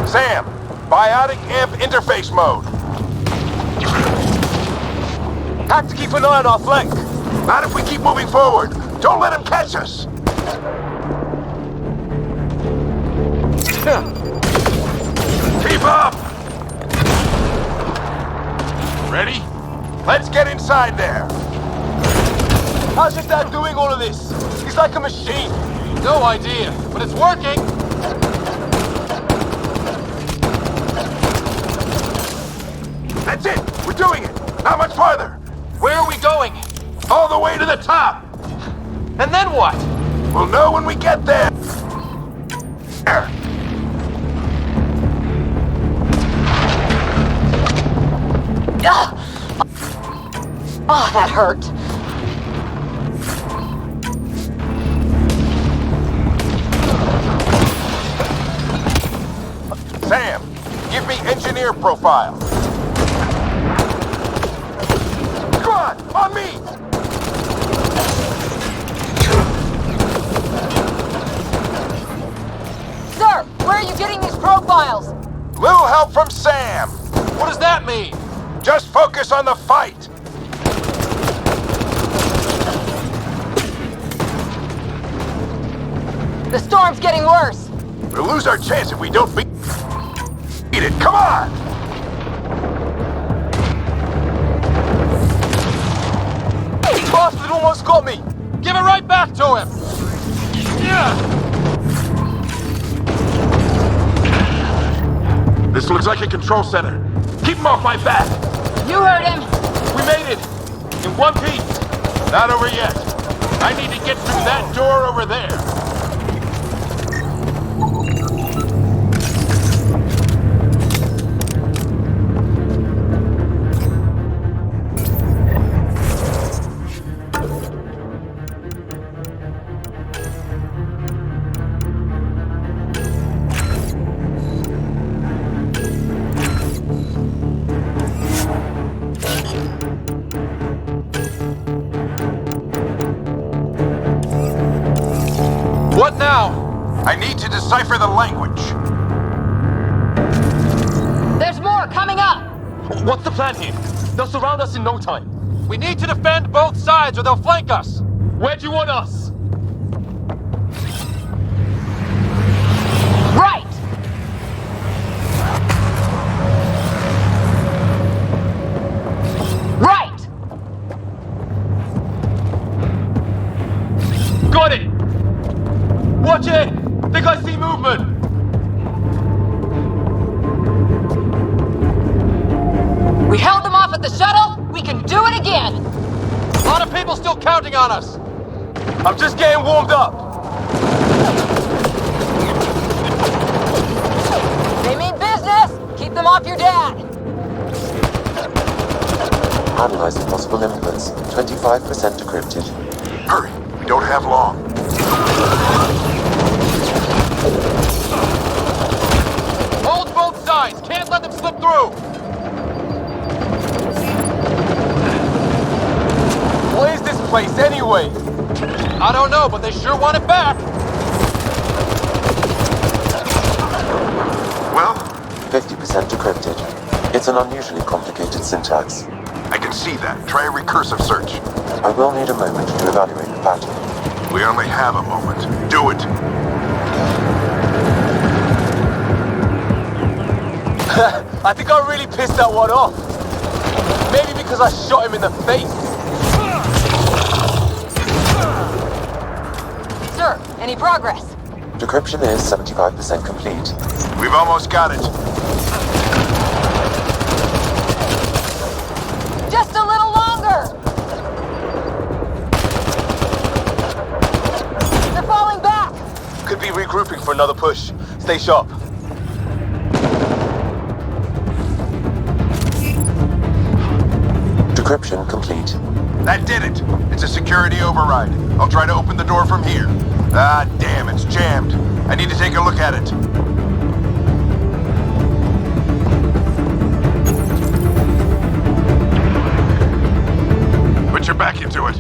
Sam, biotic amp interface mode. Have to keep an eye on our flank. Not if we keep moving forward. Don't let him catch us. Keep up! inside there? How's your dad doing all of this? He's like a machine. No idea, but it's working. That's it! We're doing it! Not much farther! Where are we going? All the way to the top! And then what? We'll know when we get there! There. Oh, that hurt. Sam, give me engineer profile. Squad, on me! Sir, where are you getting these profiles? Little help from Sam. What does that mean? Just focus on the fight. The storm's getting worse. We'll lose our chance if we don't beat it. Come on! Bastard almost got me. Give it right back to him. This looks like a control center. Keep him off my back. You heard him. We made it! In one piece! Not over yet. I need to get through that door over there. What now? I need to decipher the language. There's more coming up. What's the plan here? They'll surround us in no time. We need to defend both sides or they'll flank us. Where do you want us? Right. Right. Got it! Watch it! Think I see movement! We held them off at the shuttle. We can do it again. A lot of people still counting on us. I'm just getting warmed up. They mean business. Keep them off your dad. Analyzing possible inputs. 25% decrypted. Hurry, we don't have long. Hold both sides. Can't let them slip through. What is this place anyway? I don't know, but they sure want it back. Well? 50% decrypted. It's an unusually complicated syntax. I can see that. Try a recursive search. I will need a moment to evaluate the pattern. We only have a moment. Do it. I think I really pissed that one off. Maybe because I shot him in the face. Sir, any progress? Decryption is 75% complete. We've almost got it. Just a little longer. They're falling back. Could be regrouping for another push. Stay sharp. Decryption complete. That did it. It's a security override. I'll try to open the door from here. Ah, damn, it's jammed. I need to take a look at it. Put your back into it.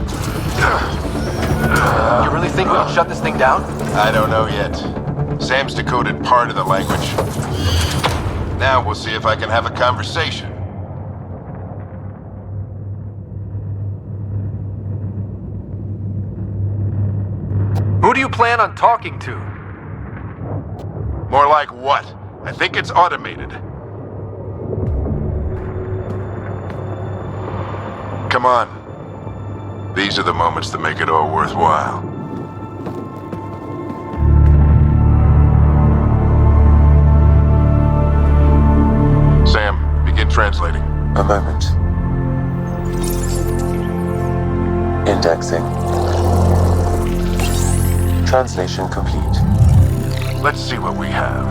You really think we'll shut this thing down? I don't know yet. Sam's decoded part of the language. Now we'll see if I can have a conversation. Who do you plan on talking to? More like what? I think it's automated. Come on. These are the moments that make it all worthwhile. Sam, begin translating. A moment. Indexing. Translation complete. Let's see what we have.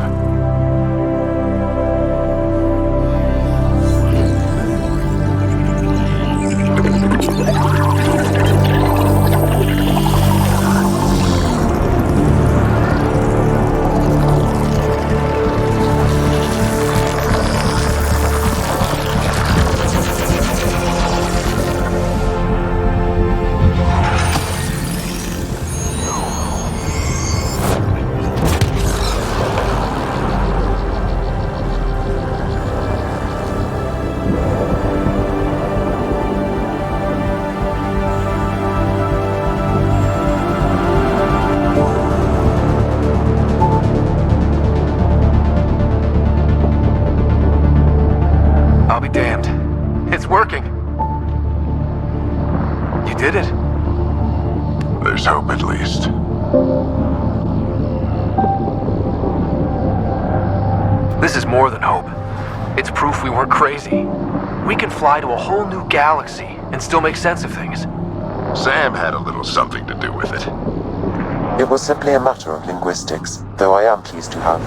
I'll be damned. It's working. You did it. There's hope at least. This is more than hope. It's proof we weren't crazy. We can fly to a whole new galaxy and still make sense of things. Sam had a little something to do with it. It was simply a matter of linguistics, though I am pleased to have.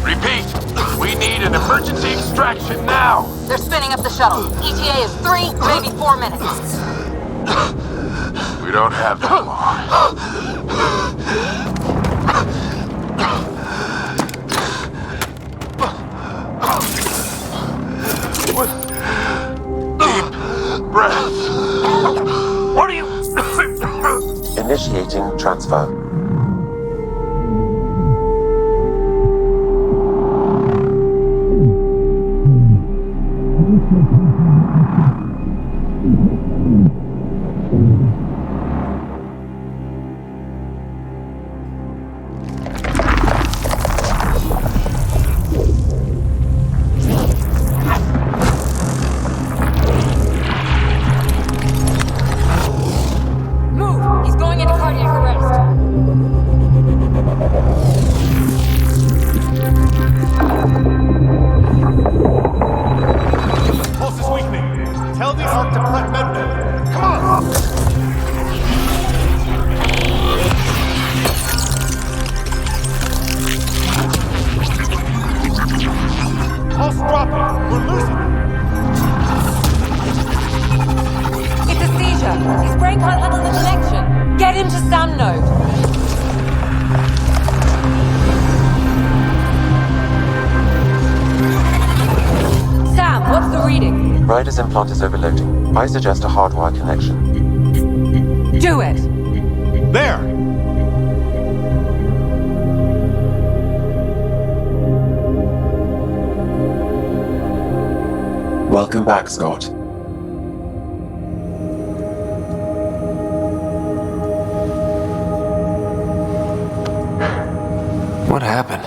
Repeat, we need an emergency extraction now. They're spinning up the shuttle. ETA is 3, maybe 4 minutes. We don't have that long. Deep breath. What are you... Initiating transfer. Move! He's going into cardiac arrest. Pulse is weakening. Tell the Ark to prep medbay. Come on! Pulse dropping. We're losing it. It's a seizure. His brain can't handle the connection. Get him to Sam node. Sam, what's the reading? Ryder's implant is overloading. I suggest a hardwire connection. Do it. There! Welcome back, Scott. What happened?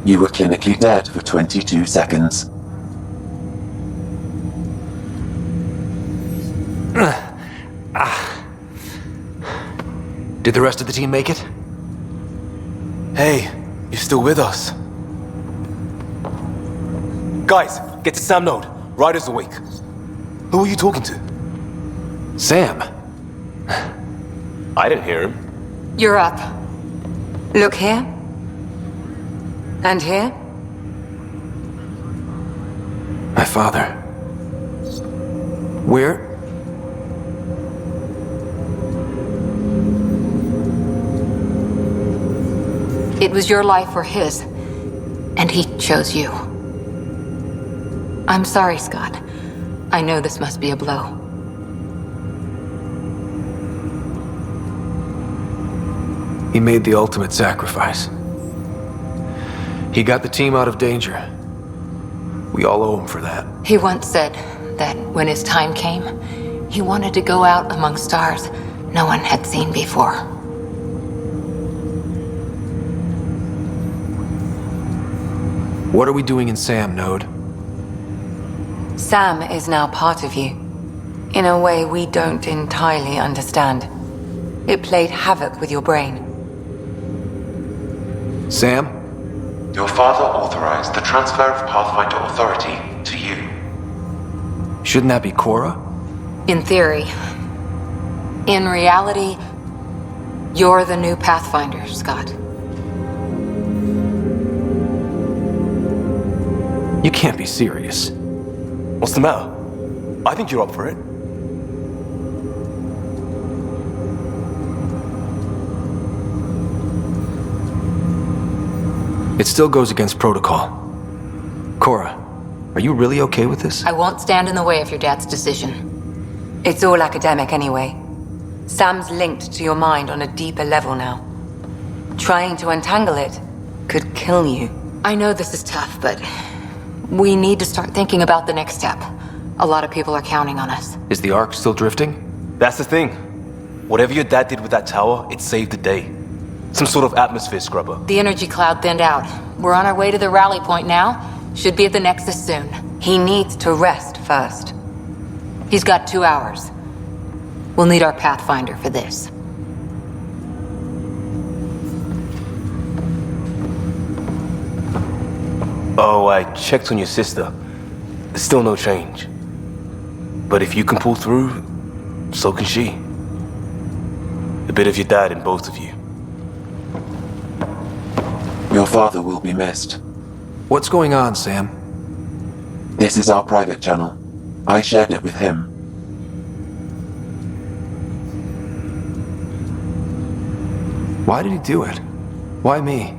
You were clinically dead for 22 seconds. Did the rest of the team make it? Hey, you're still with us. Guys, get to Sam node. Ryder's awake. Who are you talking to? Sam. I didn't hear him. You're up. Look here. And here. My father. Where? It was your life or his, and he chose you. I'm sorry, Scott. I know this must be a blow. He made the ultimate sacrifice. He got the team out of danger. We all owe him for that. He once said that when his time came, he wanted to go out among stars no one had seen before. What are we doing in Sam, Node? Sam is now part of you, in a way we don't entirely understand. It played havoc with your brain. Sam? Your father authorized the transfer of Pathfinder authority to you. Shouldn't that be Cora? In theory. In reality, you're the new Pathfinder, Scott. You can't be serious. What's the matter? I think you're up for it. It still goes against protocol. Cora, are you really okay with this? I won't stand in the way of your dad's decision. It's all academic anyway. Sam's linked to your mind on a deeper level now. Trying to untangle it could kill you. I know this is tough, but we need to start thinking about the next step. A lot of people are counting on us. Is the Ark still drifting? That's the thing. Whatever your dad did with that tower, it saved the day. Some sort of atmosphere scrubber. The energy cloud thinned out. We're on our way to the rally point now. Should be at the Nexus soon. He needs to rest first. He's got 2 hours. We'll need our Pathfinder for this. Oh, I checked on your sister. There's still no change. But if you can pull through, so can she. A bit of your dad in both of you. Your father will be missed. What's going on, Sam? This is our private channel. I shared it with him. Why did he do it? Why me?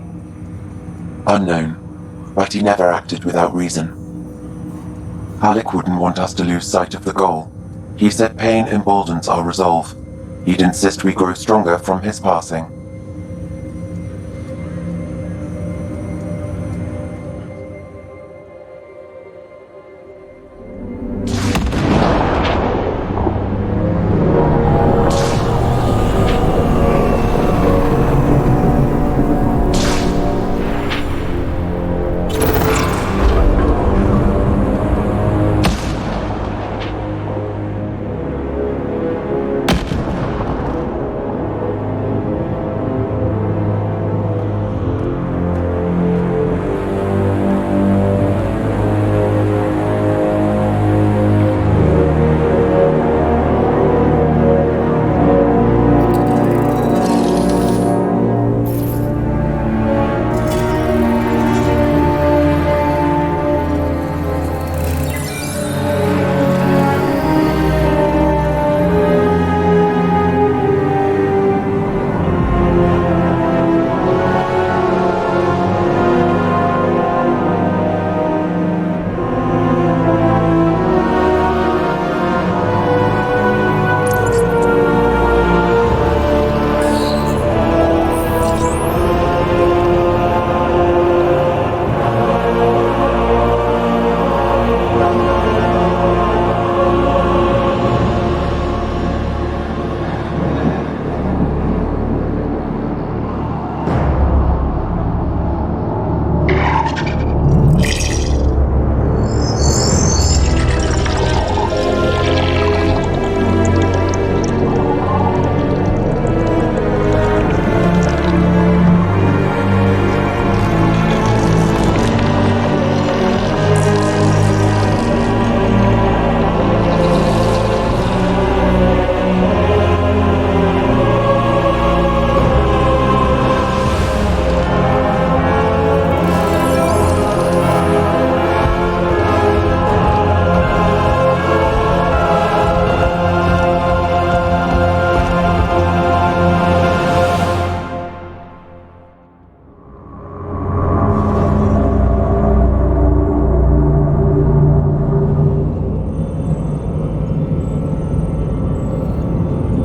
Unknown, but he never acted without reason. Alec wouldn't want us to lose sight of the goal. He said pain emboldens our resolve. He'd insist we grow stronger from his passing.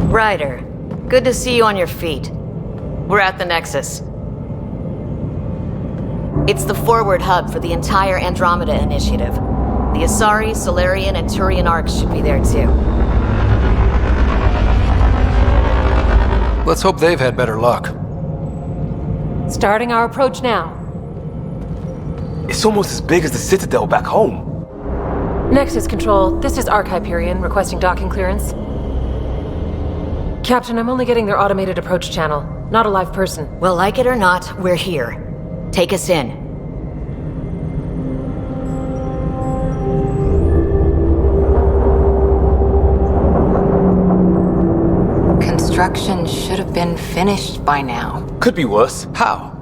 Ryder, good to see you on your feet. We're at the Nexus. It's the forward hub for the entire Andromeda initiative. The Asari, Solarian, and Turian arcs should be there too. Let's hope they've had better luck. Starting our approach now. It's almost as big as the Citadel back home. Nexus Control, this is Arc Hyperion requesting docking clearance. Captain, I'm only getting their automated approach channel, not a live person. Well, like it or not, we're here. Take us in. Construction should have been finished by now. Could be worse. How?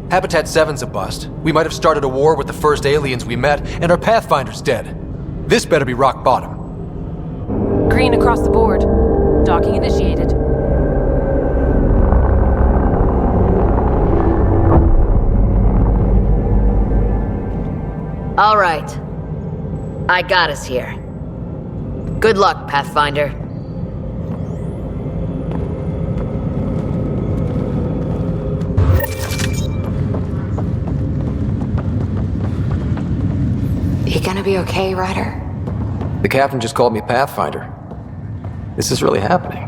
Habitat 7's a bust. We might have started a war with the first aliens we met, and our Pathfinder's dead. This better be rock bottom. Green across the board. Docking initiated. All right. I got us here. Good luck, Pathfinder. You gonna be okay, Ryder? The captain just called me Pathfinder. This is really happening.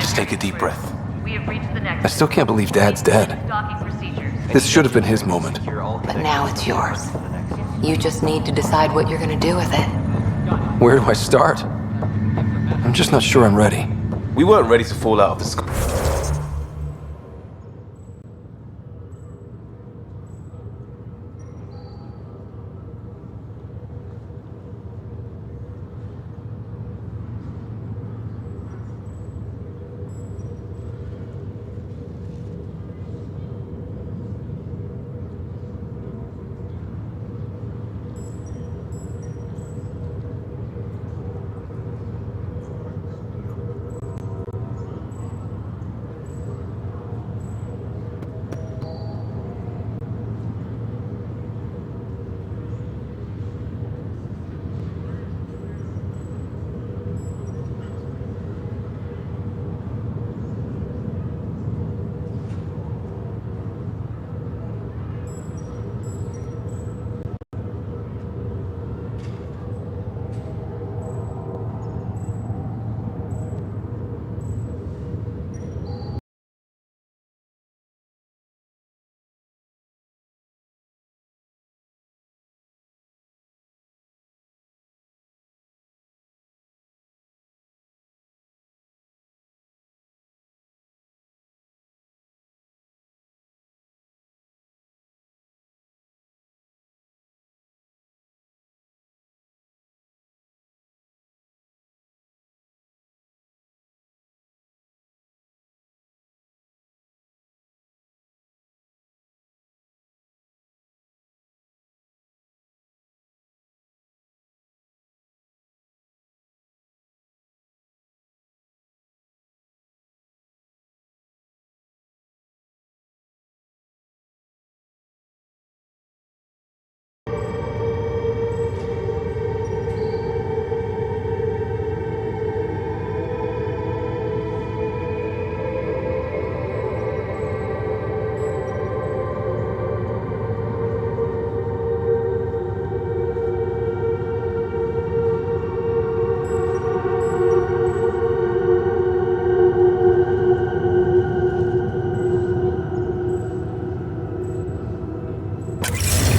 Just take a deep breath. We have reached the next. I still can't believe Dad's dead. Docking procedures. This should have been his moment. But now it's yours. You just need to decide what you're gonna do with it. Where do I start? I'm just not sure I'm ready. We weren't ready to fall out of the sky.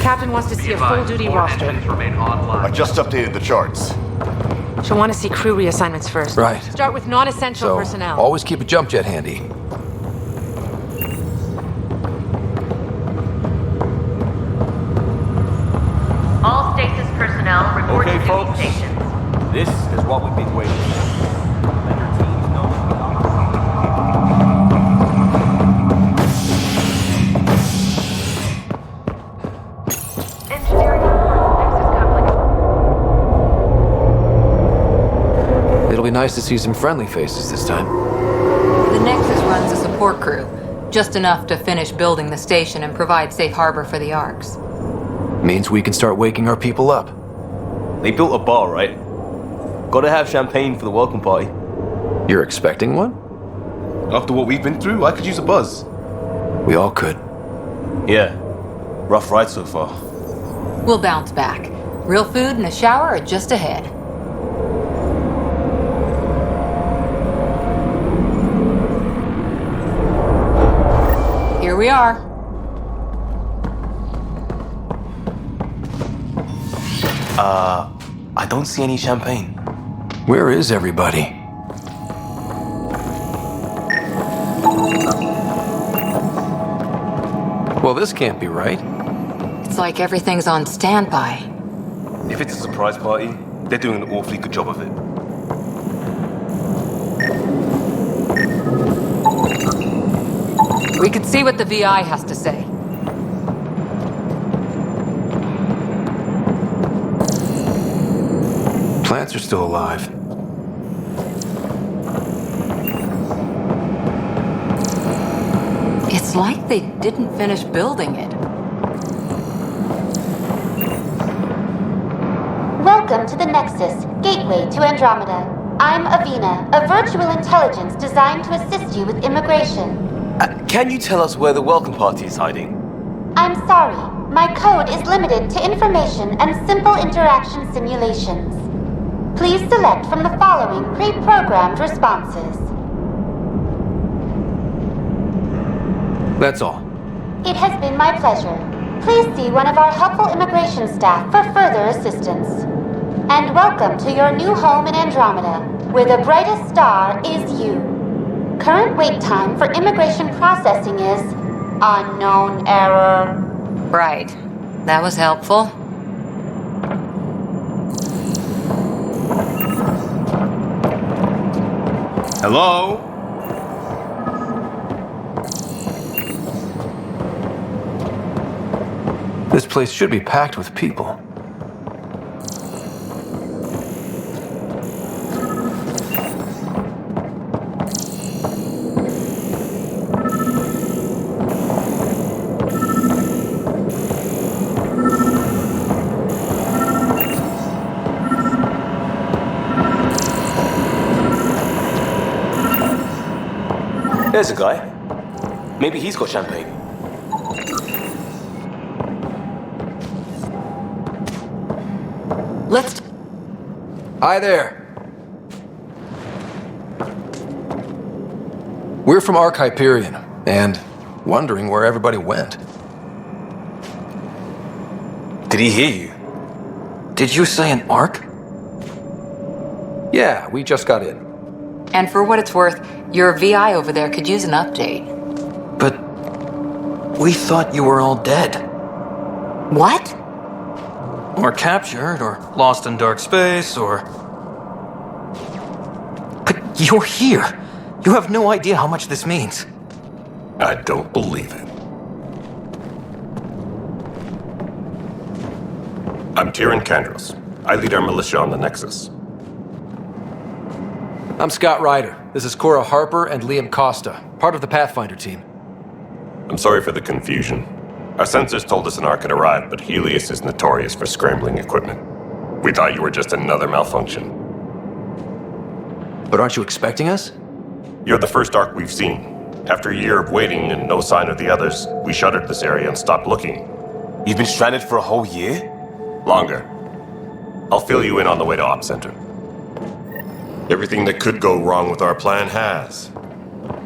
Captain wants to see a full-duty roster. I just updated the charts. She'll want to see crew reassignments first. Right. Start with non-essential So, personnel. always keep a jump jet handy. All stasis personnel report to duty folks. stations. This is what we've been waiting for. Let your teams know. Engineering report. Nexus coupling. It'll be nice to see some friendly faces this time. The Nexus runs a support crew. Just enough to finish building the station and provide safe harbor for the arcs. Means we can start waking our people up. They built a bar, right? Gotta have champagne for the welcome party. You're expecting one? After what we've been through, I could use a buzz. We all could. Yeah. Rough ride so far. We'll bounce back. Real food and a shower are just ahead. Here we are. I don't see any champagne. Where is everybody? Well, this can't be right. It's like everything's on standby. If it's a surprise party, they're doing an awfully good job of it. We could see what the VI has to say. Plants are still alive. It's like they didn't finish building it. Welcome to the Nexus, gateway to Andromeda. I'm Avina, a virtual intelligence designed to assist you with immigration. Can you tell us where the welcome party is hiding? I'm sorry, my code is limited to information and simple interaction simulations. Please select from the following pre-programmed responses. That's all. It has been my pleasure. Please see one of our helpful immigration staff for further assistance. And welcome to your new home in Andromeda, where the brightest star is you. Current wait time for immigration processing is unknown error. Right. That was helpful. Hello? This place should be packed with people. There's a guy. Maybe he's got champagne. Let's... Hi there. We're from Ark Hyperion, and wondering where everybody went. Did he hear you? Did you say an Ark? Yeah, we just got in. And for what it's worth, your VI over there could use an update. But we thought you were all dead. What? Or captured, or lost in dark space, or... But you're here. You have no idea how much this means. I don't believe it. I'm Tyrion Kandros. I lead our militia on the Nexus. I'm Scott Ryder. This is Cora Harper and Liam Costa, part of the Pathfinder team. I'm sorry for the confusion. Our sensors told us an Ark had arrived, but Helios is notorious for scrambling equipment. We thought you were just another malfunction. But aren't you expecting us? You're the first Ark we've seen. After a year of waiting and no sign of the others, we shuttered this area and stopped looking. You've been stranded for a whole year? Longer. I'll fill you in on the way to Op Center. Everything that could go wrong with our plan has.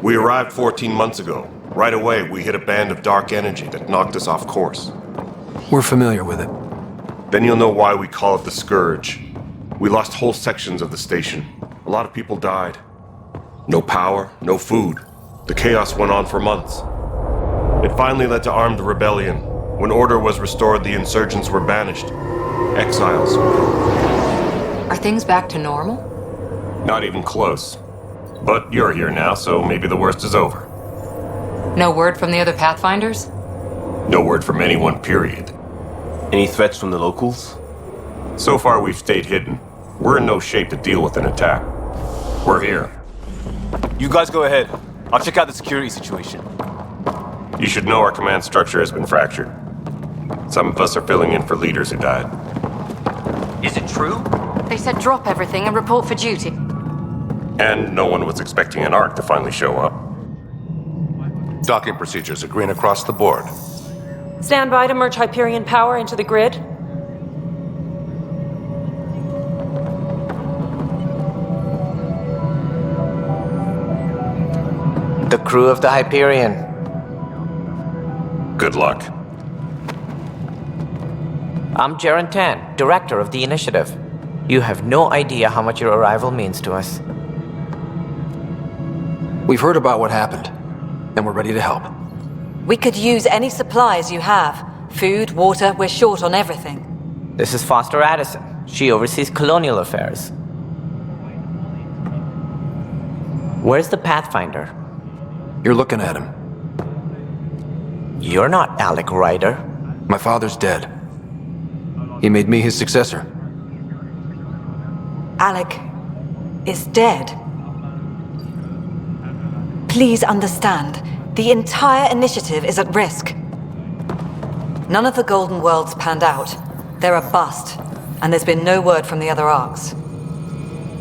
We arrived 14 months ago. Right away, we hit a band of dark energy that knocked us off course. We're familiar with it. Then you'll know why we call it the Scourge. We lost whole sections of the station. A lot of people died. No power, no food. The chaos went on for months. It finally led to armed rebellion. When order was restored, the insurgents were banished. Exiles. Are things back to normal? Not even close. But you're here now, so maybe the worst is over. No word from the other Pathfinders? No word from anyone, period. Any threats from the locals? So far, we've stayed hidden. We're in no shape to deal with an attack. We're here. You guys go ahead. I'll check out the security situation. You should know our command structure has been fractured. Some of us are filling in for leaders who died. Is it true? They said drop everything and report for duty. And no one was expecting an Ark to finally show up. Docking procedures are green across the board. Stand by to merge Hyperion power into the grid. The crew of the Hyperion. Good luck. I'm Jaren Tan, director of the initiative. You have no idea how much your arrival means to us. We've heard about what happened, and we're ready to help. We could use any supplies you have. Food, water, we're short on everything. This is Foster Addison. She oversees colonial affairs. Where's the Pathfinder? You're looking at him. You're not Alec Ryder. My father's dead. He made me his successor. Alec is dead. Please understand, the entire initiative is at risk. None of the Golden Worlds panned out. They're a bust, and there's been no word from the other arcs.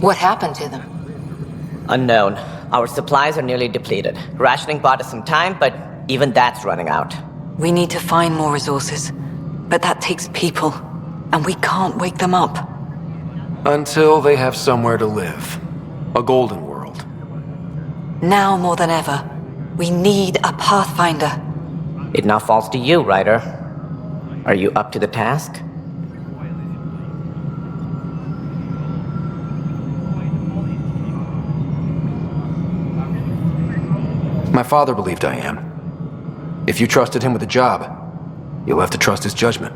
What happened to them? Unknown. Our supplies are nearly depleted. Rationing bought us some time, but even that's running out. We need to find more resources, but that takes people, and we can't wake them up. Until they have somewhere to live. A golden world. Now more than ever, we need a Pathfinder. It now falls to you, Ryder. Are you up to the task? My father believed I am. If you trusted him with a job, you'll have to trust his judgment.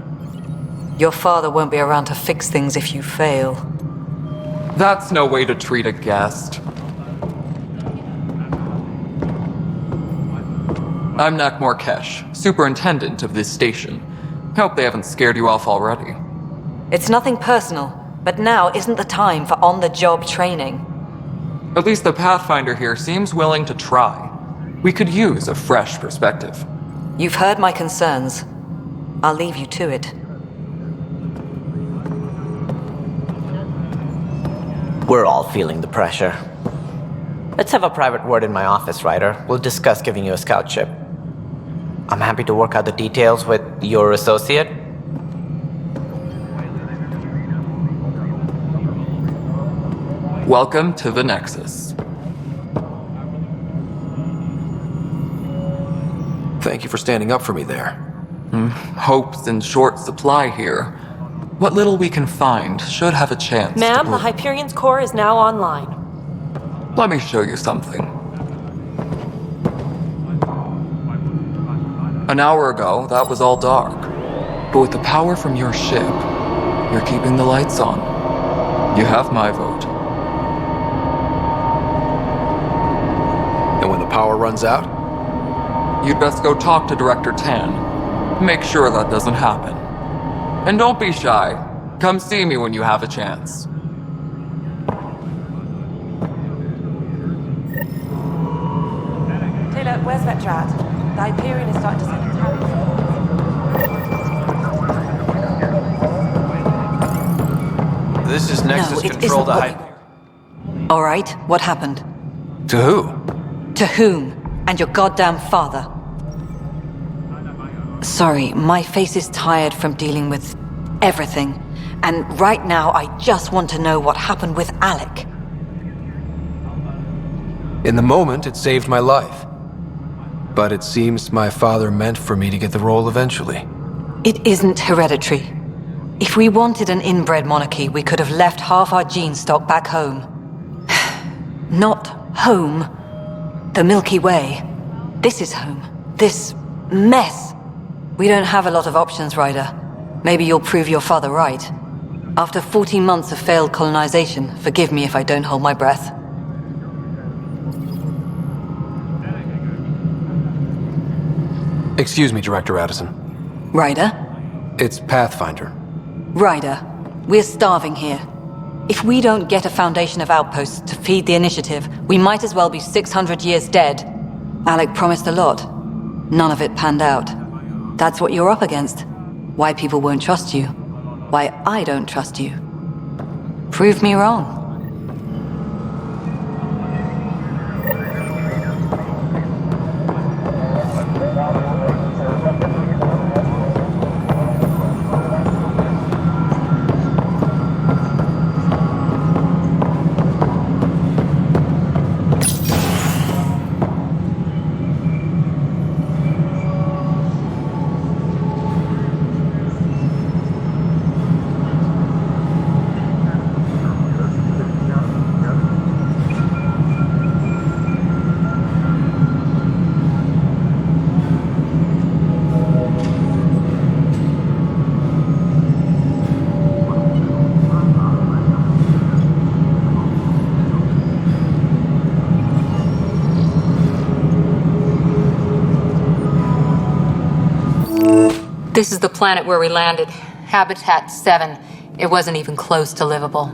Your father won't be around to fix things if you fail. That's no way to treat a guest. I'm Nak Morkesh, superintendent of this station. Hope they haven't scared you off already. It's nothing personal, but now isn't the time for on-the-job training. At least the Pathfinder here seems willing to try. We could use a fresh perspective. You've heard my concerns. I'll leave you to it. We're all feeling the pressure. Let's have a private word in my office, Ryder. We'll discuss giving you a scout ship. I'm happy to work out the details with your associate. Welcome to the Nexus. Thank you for standing up for me there. Hope's in short supply here. What little we can find should have a chance. Ma'am, the Hyperion's core is now online. Let me show you something. An hour ago, that was all dark. But with the power from your ship, you're keeping the lights on. You have my vote. And when the power runs out? You'd best go talk to Director Tan. Make sure that doesn't happen. And don't be shy. Come see me when you have a chance. Taylor, where's Vetrat? The Hyperion is starting to send This is Nexus No, it Control isn't to what All right, what happened? To who? To whom? And your goddamn father. Sorry, my face is tired from dealing with everything. And right now, I just want to know what happened with Alec. In the moment, it saved my life. But it seems my father meant for me to get the role eventually. It isn't hereditary. If we wanted an inbred monarchy, we could have left half our gene stock back home. Not home. The Milky Way. This is home. This mess. We don't have a lot of options, Ryder. Maybe you'll prove your father right. After 14 months of failed colonization, forgive me if I don't hold my breath. Excuse me, Director Addison. Ryder? It's Pathfinder. Ryder, we're starving here. If we don't get a foundation of outposts to feed the initiative, we might as well be 600 years dead. Alec promised a lot. None of it panned out. That's what you're up against. Why people won't trust you. Why I don't trust you. Prove me wrong. This is the planet where we landed. Habitat 7. It wasn't even close to livable.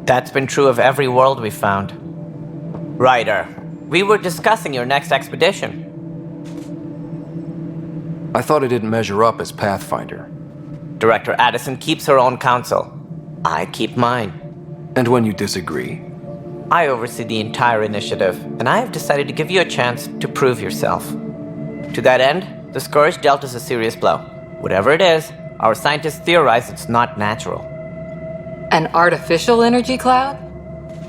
That's been true of every world we found. Ryder, we were discussing your next expedition. I thought it didn't measure up as Pathfinder. Director Addison keeps her own counsel. I keep mine. And when you disagree? I oversee the entire initiative, and I have decided to give you a chance to prove yourself. To that end, the Scourge dealt us a serious blow. Whatever it is, our scientists theorize it's not natural. An artificial energy cloud?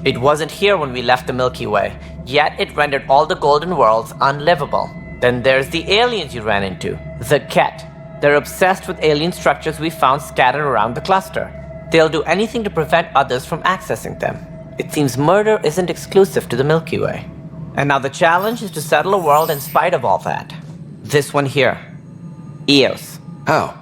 It wasn't here when we left the Milky Way, yet it rendered all the golden worlds unlivable. Then there's the aliens you ran into, the Ket. They're obsessed with alien structures we found scattered around the cluster. They'll do anything to prevent others from accessing them. It seems murder isn't exclusive to the Milky Way. And now the challenge is to settle a world in spite of all that. This one here. Eos. How?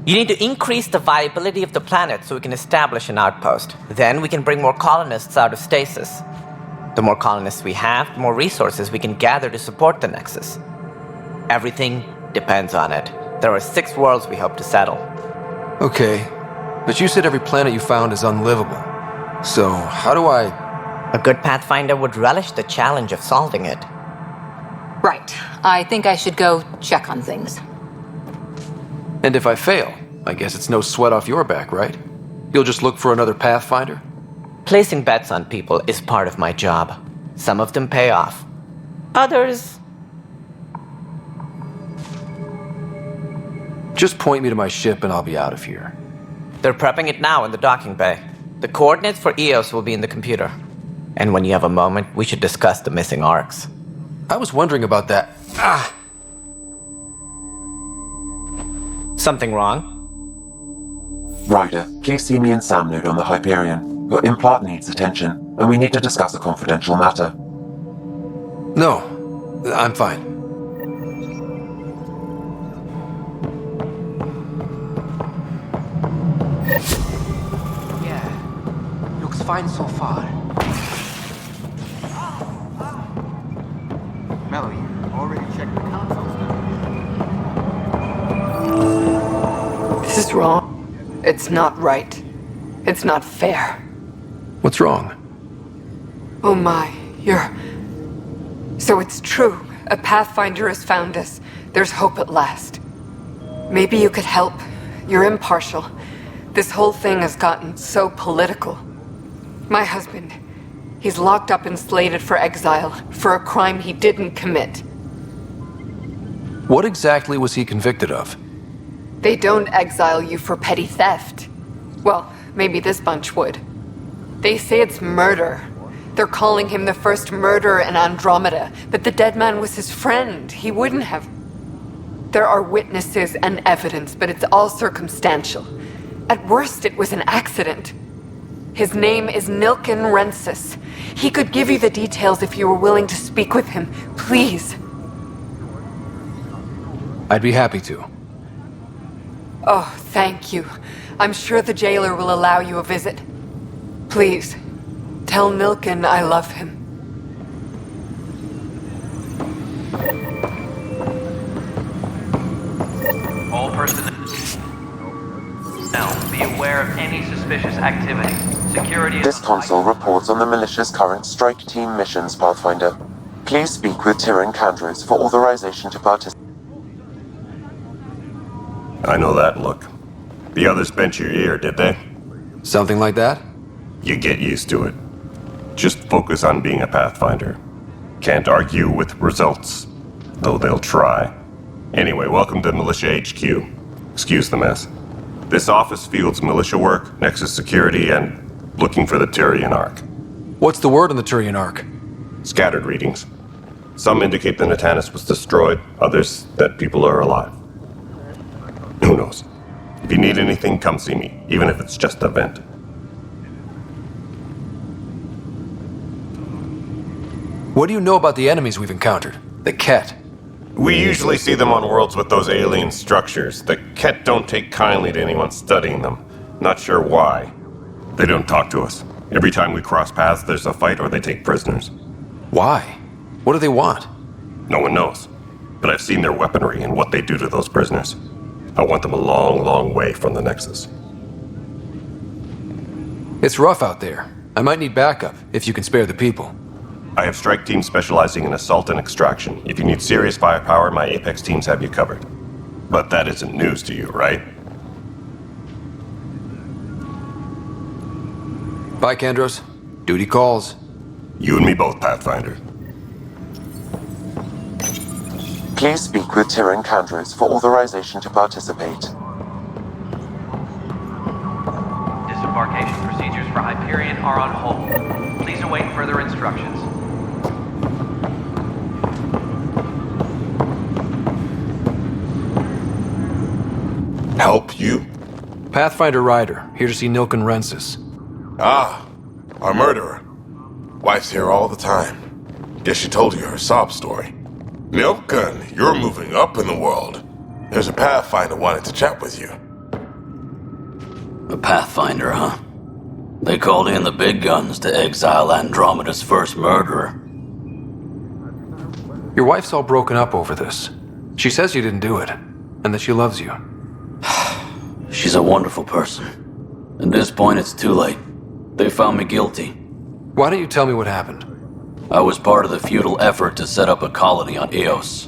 You need to increase the viability of the planet so we can establish an outpost. Then we can bring more colonists out of stasis. The more colonists we have, the more resources we can gather to support the Nexus. Everything depends on it. There are 6 worlds we hope to settle. Okay, but you said every planet you found is unlivable. So, how do I... A good Pathfinder would relish the challenge of solving it. Right. I think I should go check on things. And if I fail, I guess it's no sweat off your back, right? You'll just look for another Pathfinder? Placing bets on people is part of my job. Some of them pay off. Others... Just point me to my ship and I'll be out of here. They're prepping it now in the docking bay. The coordinates for Eos will be in the computer. And when you have a moment, we should discuss the missing arcs. I was wondering about that. Something wrong? Ryder, please see me and Sam Node on the Hyperion. Your implant needs attention, and we need to discuss a confidential matter. No, I'm fine. Yeah, looks fine so far. Melody, already checked the consoles now. This is wrong. It's not right. It's not fair. What's wrong? Oh my, you're... So it's true. A Pathfinder has found us. There's hope at last. Maybe you could help. You're impartial. This whole thing has gotten so political. My husband, he's locked up and slated for exile for a crime he didn't commit. What exactly was he convicted of? They don't exile you for petty theft. Well, maybe this bunch would. They say it's murder. They're calling him the first murderer in Andromeda, but the dead man was his friend. He wouldn't have... There are witnesses and evidence, but it's all circumstantial. At worst, it was an accident. His name is Nilken Rensis. He could give you the details if you were willing to speak with him. Please. I'd be happy to. Oh, thank you. I'm sure the jailer will allow you a visit. Please, tell Nilken I love him. All personnel, be aware of any suspicious activity. Security... This console reports on the militia's current strike team missions, Pathfinder. Please speak with Tyrion Kandros for authorization to participate. I know that look. The others bent your ear, did they? Something like that? You get used to it. Just focus on being a Pathfinder. Can't argue with results, though they'll try. Anyway, welcome to Militia HQ. Excuse the mess. This office fields militia work, Nexus security, and looking for the Tyrion Arc. What's the word on the Tyrion Arc? Scattered readings. Some indicate the Natanus was destroyed, others that people are alive. Who knows? If you need anything, come see me, even if it's just a vent. What do you know about the enemies we've encountered? The Ket? We usually see them on worlds with those alien structures. The Ket don't take kindly to anyone studying them. Not sure why. They don't talk to us. Every time we cross paths, there's a fight or they take prisoners. Why? What do they want? No one knows. but I've seen their weaponry and what they do to those prisoners. I want them a long, long way from the Nexus. It's rough out there. I might need backup, if you can spare the people. I have strike teams specializing in assault and extraction. If you need serious firepower, my Apex teams have you covered. But that isn't news to you, right? Bye, Kandros. Duty calls. You and me both, Pathfinder. Please speak with Tyrion Kandros for authorization to participate. Disembarkation procedures for Hyperion are on hold. Please await further instructions. Help you? Pathfinder Ryder, here to see Nilken Rensis. Ah, our murderer. Wife's here all the time. Guess she told you her sob story. Nilken, you're moving up in the world. There's a Pathfinder wanted to chat with you. A Pathfinder, huh? They called in the big guns to exile Andromeda's first murderer. Your wife's all broken up over this. She says you didn't do it, and that she loves you. She's a wonderful person. At this point, it's too late. They found me guilty. Why don't you tell me what happened? I was part of the futile effort to set up a colony on Eos.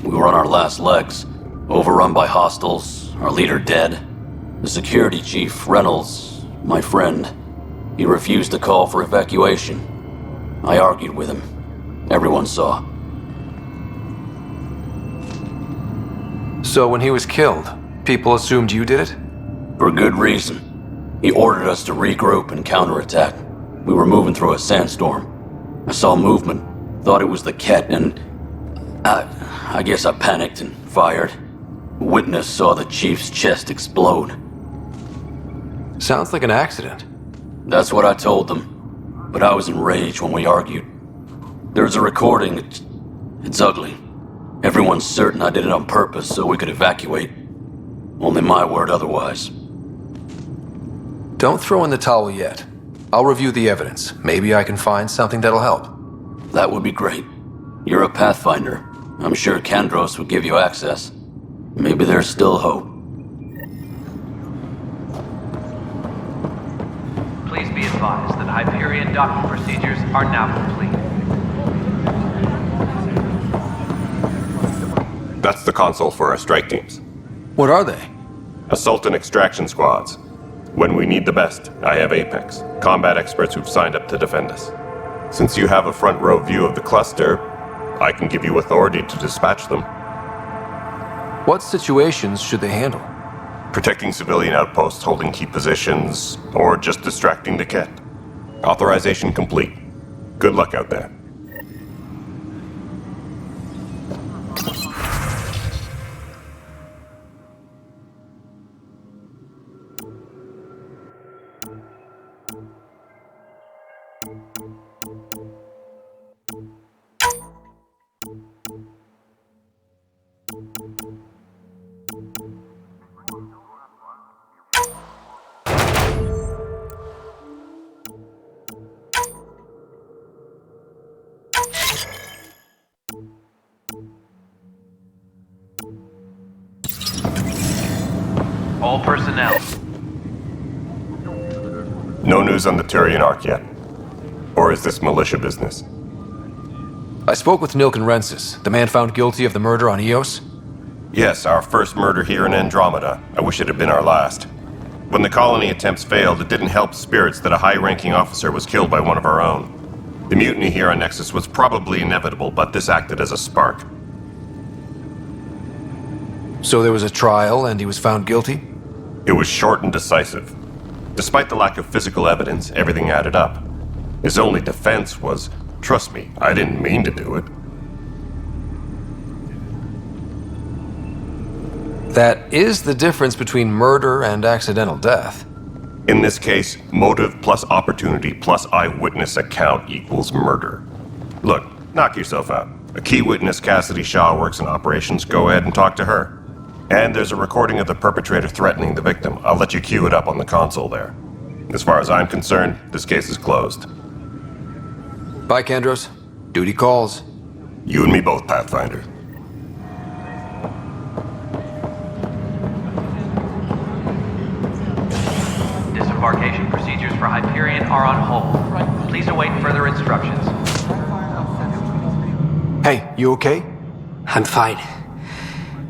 We were on our last legs, overrun by hostiles, our leader dead. The security chief, Reynolds, my friend, he refused to call for evacuation. I argued with him. Everyone saw. So when he was killed, people assumed you did it? For good reason. He ordered us to regroup and counterattack. We were moving through a sandstorm. I saw movement, thought it was the Ket, and I guess I panicked and fired. A witness saw the chief's chest explode. Sounds like an accident. That's what I told them. But I was enraged when we argued. There's a recording. It's ugly. Everyone's certain I did it on purpose so we could evacuate. Only my word otherwise. Don't throw in the towel yet. I'll review the evidence. Maybe I can find something that'll help. That would be great. You're a Pathfinder. I'm sure Kandros would give you access. Maybe there's still hope. Please be advised that Hyperion docking procedures are now complete. That's the console for our strike teams. What are they? Assault and extraction squads. When we need the best, I have Apex, combat experts who've signed up to defend us. Since you have a front row view of the cluster, I can give you authority to dispatch them. What situations should they handle? Protecting civilian outposts, holding key positions, or just distracting the Ket. Authorization complete. Good luck out there. All personnel. No news on the Turian Ark yet. Or is this militia business? I spoke with Nilken Rensis, the man found guilty of the murder on Eos. Yes, our first murder here in Andromeda. I wish it had been our last. When the colony attempts failed, it didn't help spirits that a high-ranking officer was killed by one of our own. The mutiny here on Nexus was probably inevitable, but this acted as a spark. So there was a trial and he was found guilty? It was short and decisive. Despite the lack of physical evidence, everything added up. His only defense was, trust me, I didn't mean to do it. That is the difference between murder and accidental death. In this case, motive plus opportunity plus eyewitness account equals murder. Look, knock yourself out. A key witness, Cassidy Shaw, works in operations. Go ahead and talk to her. And there's a recording of the perpetrator threatening the victim. I'll let you cue it up on the console there. As far as I'm concerned, this case is closed. Bye, Kandros. Duty calls. You and me both, Pathfinder. Disembarkation procedures for Hyperion are on hold. Please await further instructions. Hey, you okay? I'm fine.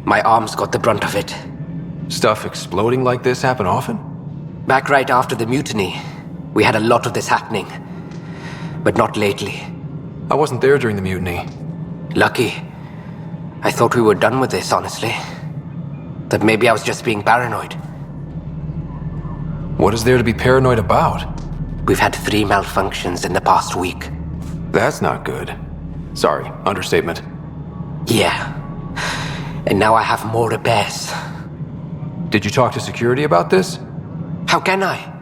My arms got the brunt of it. Stuff exploding like this happen often? Back right after the mutiny, we had a lot of this happening. But not lately. I wasn't there during the mutiny. Lucky. I thought we were done with this, honestly. That maybe I was just being paranoid. What is there to be paranoid about? We've had 3 malfunctions in the past week. That's not good. Sorry, understatement. Yeah. And now I have more repairs. Did you talk to security about this? How can I?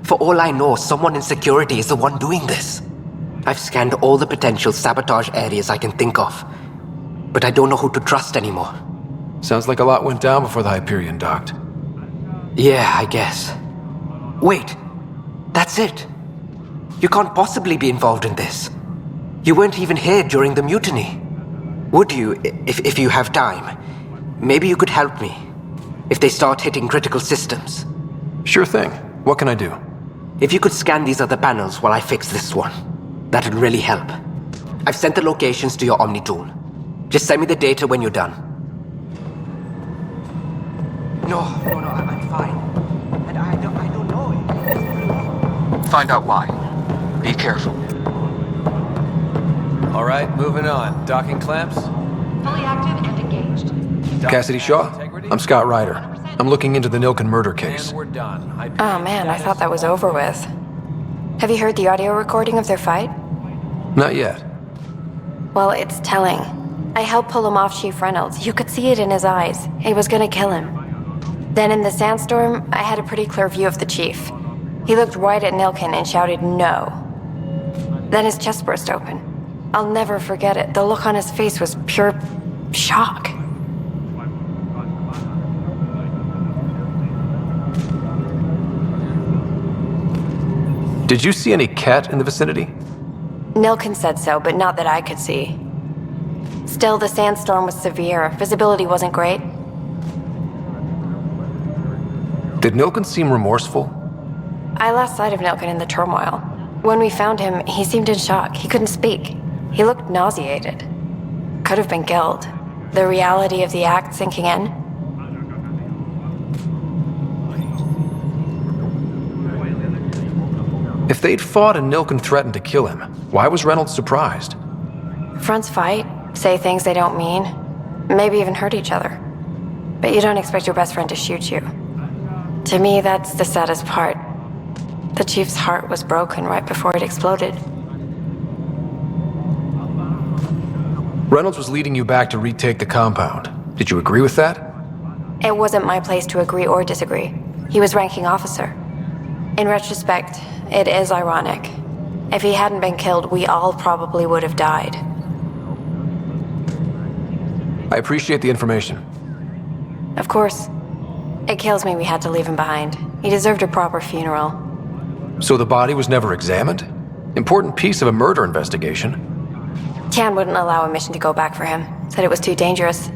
For all I know, someone in security is the one doing this. I've scanned all the potential sabotage areas I can think of. But I don't know who to trust anymore. Sounds like a lot went down before the Hyperion docked. Yeah, I guess. Wait. That's it. You can't possibly be involved in this. You weren't even here during the mutiny. Would you, if you have time? Maybe you could help me. If they start hitting critical systems. Sure thing. What can I do? If you could scan these other panels while I fix this one, that'd really help. I've sent the locations to your Omni tool. Just send me the data when you're done. No, I'm fine. And I don't know. Find out why. Be careful. All right, moving on. Docking clamps? Fully active and engaged. Cassidy Shaw? I'm Scott Ryder. I'm looking into the Nilken murder case. Oh man, I thought that was over with. Have you heard the audio recording of their fight? Not yet. Well, it's telling. I helped pull him off Chief Reynolds. You could see it in his eyes. He was gonna kill him. Then in the sandstorm, I had a pretty clear view of the Chief. He looked right at Nilken and shouted no. Then his chest burst open. I'll never forget it. The look on his face was pure shock. Did you see any cat in the vicinity? Nilken said so, but not that I could see. Still, the sandstorm was severe. Visibility wasn't great. Did Nilken seem remorseful? I lost sight of Nilken in the turmoil. When we found him, he seemed in shock. He couldn't speak. He looked nauseated. Could have been guilt. The reality of the act sinking in. If they'd fought and Nilken threatened to kill him, why was Reynolds surprised? Fronts fight, say things they don't mean, maybe even hurt each other. But you don't expect your best friend to shoot you. To me, that's the saddest part. The Chief's heart was broken right before it exploded. Reynolds was leading you back to retake the compound. Did you agree with that? It wasn't my place to agree or disagree. He was ranking officer. In retrospect, it is ironic. If he hadn't been killed, we all probably would have died. I appreciate the information. Of course. It kills me we had to leave him behind. He deserved a proper funeral. So the body was never examined? Important piece of a murder investigation. Tian wouldn't allow a mission to go back for him. Said it was too dangerous.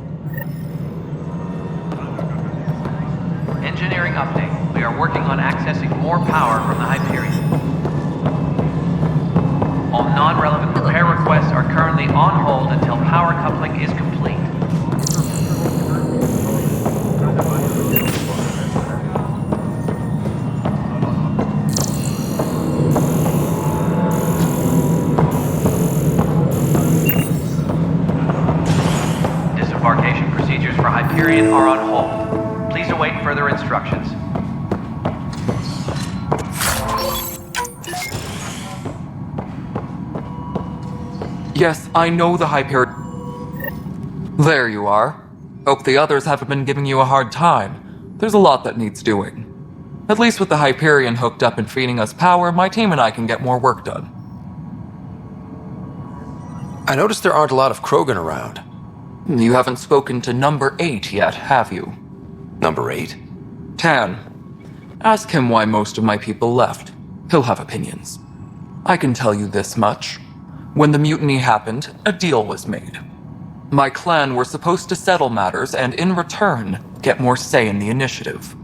Engineering update. We are working on accessing more power from the Hyperion. All non-relevant repair requests are currently on hold until power coupling is complete. Disembarkation procedures for Hyperion are on hold. Please await further instructions. Yes, I know the Hyperion. There you are. Hope the others haven't been giving you a hard time. There's a lot that needs doing. At least with the Hyperion hooked up and feeding us power, my team and I can get more work done. I noticed there aren't a lot of Krogan around. You haven't spoken to number 8 yet, have you? Number 8? Tan. Ask him why most of my people left. He'll have opinions. I can tell you this much. When the mutiny happened, a deal was made. My clan were supposed to settle matters and, in return, get more say in the initiative.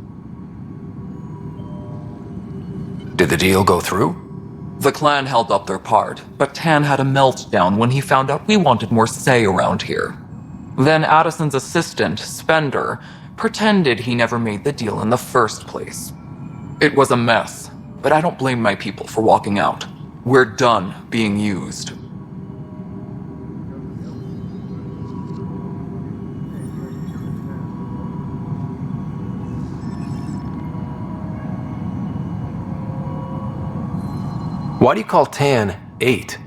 Did the deal go through? The clan held up their part, but Tan had a meltdown when he found out we wanted more say around here. Then Addison's assistant, Spender, pretended he never made the deal in the first place. It was a mess, but I don't blame my people for walking out. We're done being used. Why do you call Tan 8?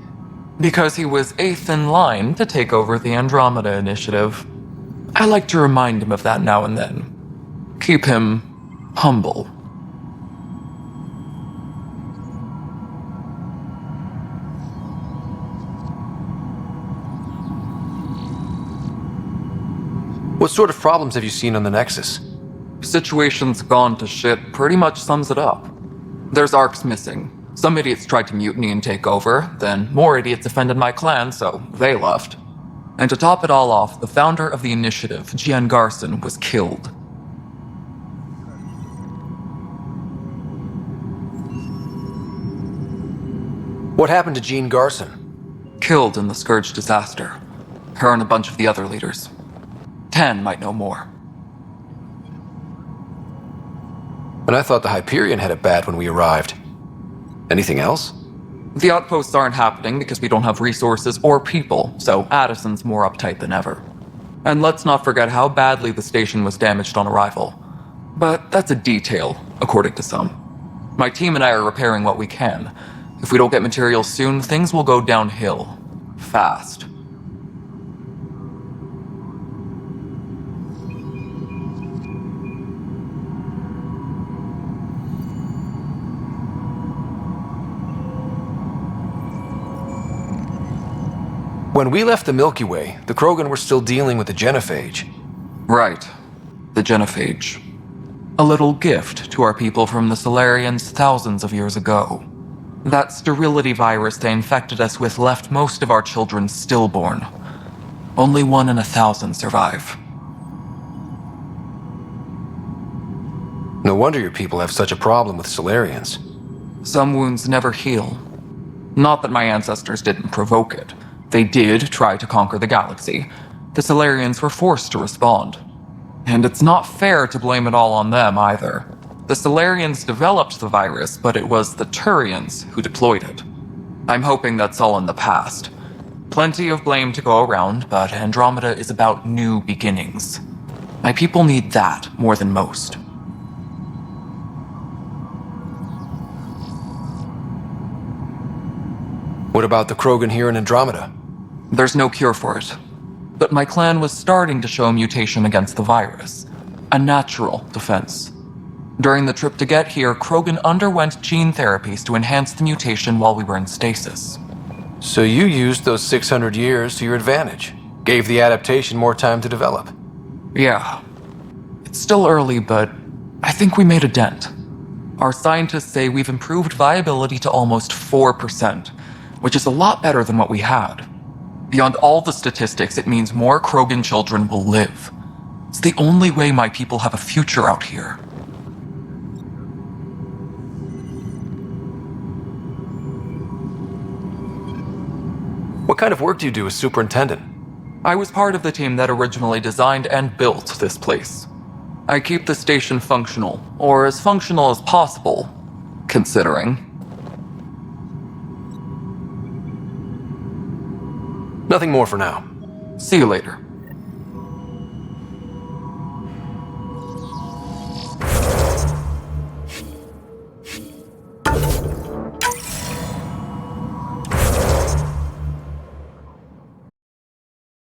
Because he was 8th in line to take over the Andromeda Initiative. I like to remind him of that now and then. Keep him humble. What sort of problems have you seen on the Nexus? Situation's gone to shit pretty much sums it up. There's arcs missing. Some idiots tried to mutiny and take over, then more idiots offended my clan, so they left. And to top it all off, the founder of the initiative, Jian Garson, was killed. What happened to Jean Garson? Killed in the Scourge disaster. Her and a bunch of the other leaders. Tan might know more. And I thought the Hyperion had it bad when we arrived. Anything else? The outposts aren't happening because we don't have resources or people, so Addison's more uptight than ever. And let's not forget how badly the station was damaged on arrival. But that's a detail, according to some. My team and I are repairing what we can. If we don't get materials soon, things will go downhill. Fast. When we left the Milky Way, the Krogan were still dealing with the genophage. Right. The genophage. A little gift to our people from the Solarians thousands of years ago. That sterility virus they infected us with left most of our children stillborn. Only 1 in 1,000 survive. No wonder your people have such a problem with Solarians. Some wounds never heal. Not that my ancestors didn't provoke it. They did try to conquer the galaxy. The Solarians were forced to respond. And it's not fair to blame it all on them either. The Solarians developed the virus, but it was the Turians who deployed it. I'm hoping that's all in the past. Plenty of blame to go around, but Andromeda is about new beginnings. My people need that more than most. What about the Krogan here in Andromeda? There's no cure for it. But my clan was starting to show a mutation against the virus. A natural defense. During the trip to get here, Krogan underwent gene therapies to enhance the mutation while we were in stasis. So you used those 600 years to your advantage. Gave the adaptation more time to develop. Yeah. It's still early, but I think we made a dent. Our scientists say we've improved viability to almost 4%, which is a lot better than what we had. Beyond all the statistics, it means more Krogan children will live. It's the only way my people have a future out here. What kind of work do you do as superintendent? I was part of the team that originally designed and built this place. I keep the station functional, or as functional as possible, considering. Nothing more for now. See you later.